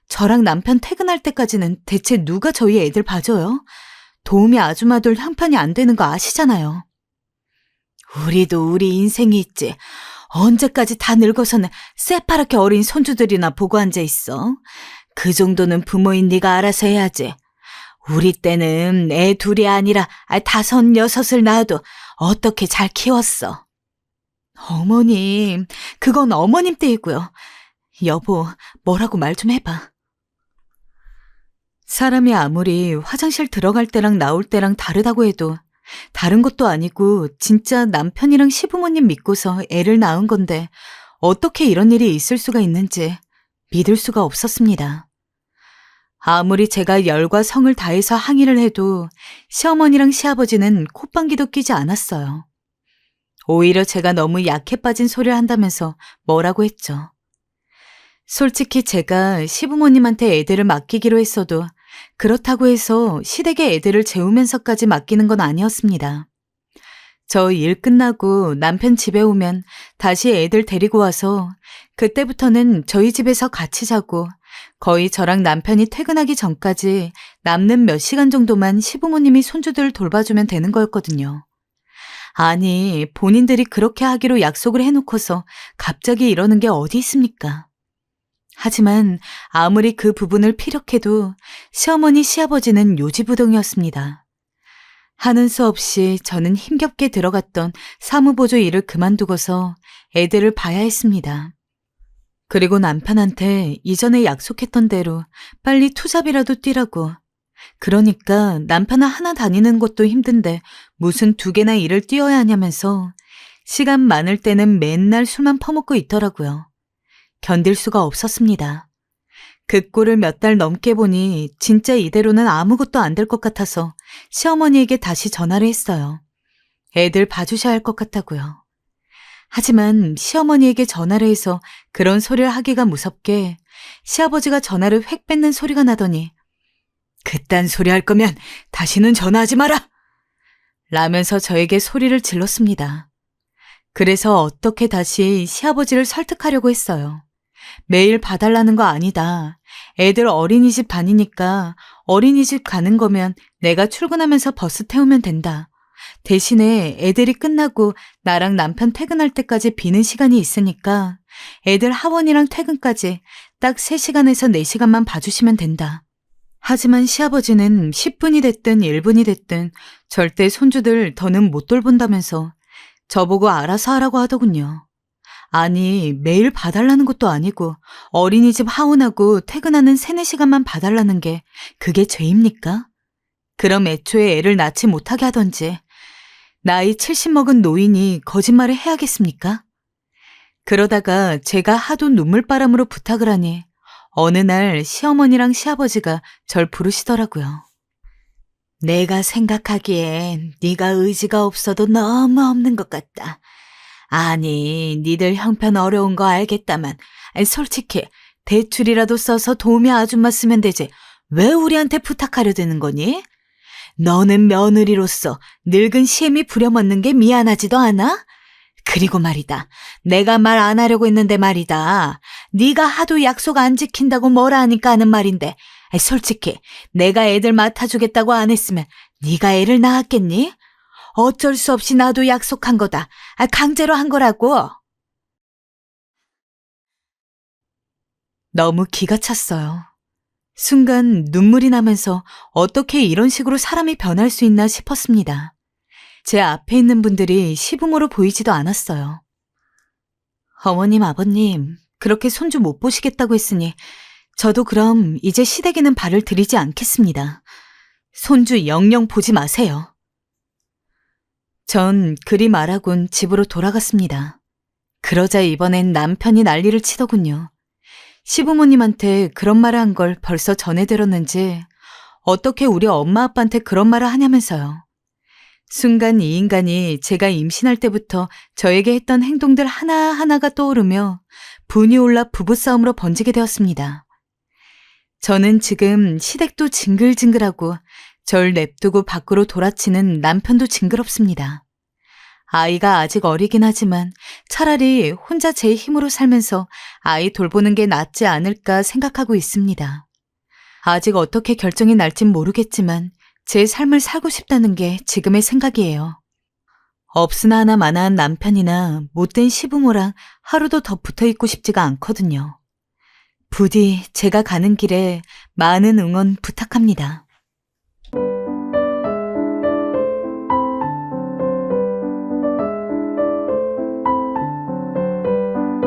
저랑 남편 퇴근할 때까지는 대체 누가 저희 애들 봐줘요? 도우미 아줌마들 형편이 안 되는 거 아시잖아요. 우리도 우리 인생이 있지. 언제까지 다 늙어서는 새파랗게 어린 손주들이나 보고 앉아 있어. 그 정도는 부모인 네가 알아서 해야지. 우리 때는 애 둘이 아니라 5, 6을 낳아도 어떻게 잘 키웠어. 어머님, 그건 어머님 때이고요. 여보, 뭐라고 말 좀 해봐. 사람이 아무리 화장실 들어갈 때랑 나올 때랑 다르다고 해도 다른 것도 아니고 진짜 남편이랑 시부모님 믿고서 애를 낳은 건데 어떻게 이런 일이 있을 수가 있는지 믿을 수가 없었습니다. 아무리 제가 열과 성을 다해서 항의를 해도 시어머니랑 시아버지는 콧방귀도 끼지 않았어요. 오히려 제가 너무 약해 빠진 소리를 한다면서 뭐라고 했죠. 솔직히 제가 시부모님한테 애들을 맡기기로 했어도 그렇다고 해서 시댁에 애들을 재우면서까지 맡기는 건 아니었습니다. 저 일 끝나고 남편 집에 오면 다시 애들 데리고 와서 그때부터는 저희 집에서 같이 자고 거의 저랑 남편이 퇴근하기 전까지 남는 몇 시간 정도만 시부모님이 손주들을 돌봐주면 되는 거였거든요. 아니, 본인들이 그렇게 하기로 약속을 해놓고서 갑자기 이러는 게 어디 있습니까? 하지만 아무리 그 부분을 피력해도 시어머니, 시아버지는 요지부동이었습니다. 하는 수 없이 저는 힘겹게 들어갔던 사무보조 일을 그만두고서 애들을 봐야 했습니다. 그리고 남편한테 이전에 약속했던 대로 빨리 투잡이라도 뛰라고. 그러니까 남편은 하나 다니는 것도 힘든데 무슨 2개나 일을 뛰어야 하냐면서 시간 많을 때는 맨날 술만 퍼먹고 있더라고요. 견딜 수가 없었습니다. 그 꼴을 몇 달 넘게 보니 진짜 이대로는 아무것도 안 될 것 같아서 시어머니에게 다시 전화를 했어요. 애들 봐주셔야 할 것 같다고요. 하지만 시어머니에게 전화를 해서 그런 소리를 하기가 무섭게 시아버지가 전화를 획 뺏는 소리가 나더니 그딴 소리 할 거면 다시는 전화하지 마라! 라면서 저에게 소리를 질렀습니다. 그래서 어떻게 다시 시아버지를 설득하려고 했어요. 매일 봐달라는 거 아니다. 애들 어린이집 다니니까 어린이집 가는 거면 내가 출근하면서 버스 태우면 된다. 대신에 애들이 끝나고 나랑 남편 퇴근할 때까지 비는 시간이 있으니까 애들 하원이랑 퇴근까지 딱 3시간에서 4시간만 봐주시면 된다. 하지만 시아버지는 10분이 됐든 1분이 됐든 절대 손주들 더는 못 돌본다면서 저보고 알아서 하라고 하더군요. 아니, 매일 봐달라는 것도 아니고 어린이집 하원하고 퇴근하는 3-4시간만 봐달라는 게 그게 죄입니까? 그럼 애초에 애를 낳지 못하게 하던지 나이 70 먹은 노인이 거짓말을 해야겠습니까? 그러다가 제가 하도 눈물바람으로 부탁을 하니 어느 날 시어머니랑 시아버지가 절 부르시더라고요. 내가 생각하기엔 네가 의지가 없어도 너무 없는 것 같다. 아니, 니들 형편 어려운 거 알겠다만 솔직히 대출이라도 써서 도우미 아줌마 쓰면 되지. 왜 우리한테 부탁하려 드는 거니? 너는 며느리로서 늙은 시애미 부려먹는 게 미안하지도 않아? 그리고 말이다. 내가 말 안 하려고 했는데 말이다. 네가 하도 약속 안 지킨다고 뭐라 하니까 하는 말인데 솔직히 내가 애들 맡아주겠다고 안 했으면 네가 애를 낳았겠니? 어쩔 수 없이 나도 약속한 거다. 강제로 한 거라고. 너무 기가 찼어요. 순간 눈물이 나면서 어떻게 이런 식으로 사람이 변할 수 있나 싶었습니다. 제 앞에 있는 분들이 시부모로 보이지도 않았어요. 어머님, 아버님, 그렇게 손주 못 보시겠다고 했으니 저도 그럼 이제 시댁에는 발을 들이지 않겠습니다. 손주 영영 보지 마세요. 전 그리 말하곤 집으로 돌아갔습니다. 그러자 이번엔 남편이 난리를 치더군요. 시부모님한테 그런 말을 한 걸 벌써 전해 들었는지 어떻게 우리 엄마 아빠한테 그런 말을 하냐면서요. 순간 이 인간이 제가 임신할 때부터 저에게 했던 행동들 하나하나가 떠오르며 분이 올라 부부싸움으로 번지게 되었습니다. 저는 지금 시댁도 징글징글하고 절 냅두고 밖으로 돌아치는 남편도 징그럽습니다. 아이가 아직 어리긴 하지만 차라리 혼자 제 힘으로 살면서 아이 돌보는 게 낫지 않을까 생각하고 있습니다. 아직 어떻게 결정이 날진 모르겠지만 제 삶을 살고 싶다는 게 지금의 생각이에요. 없으나 하나 마나한 남편이나 못된 시부모랑 하루도 더 붙어 있고 싶지가 않거든요. 부디 제가 가는 길에 많은 응원 부탁합니다.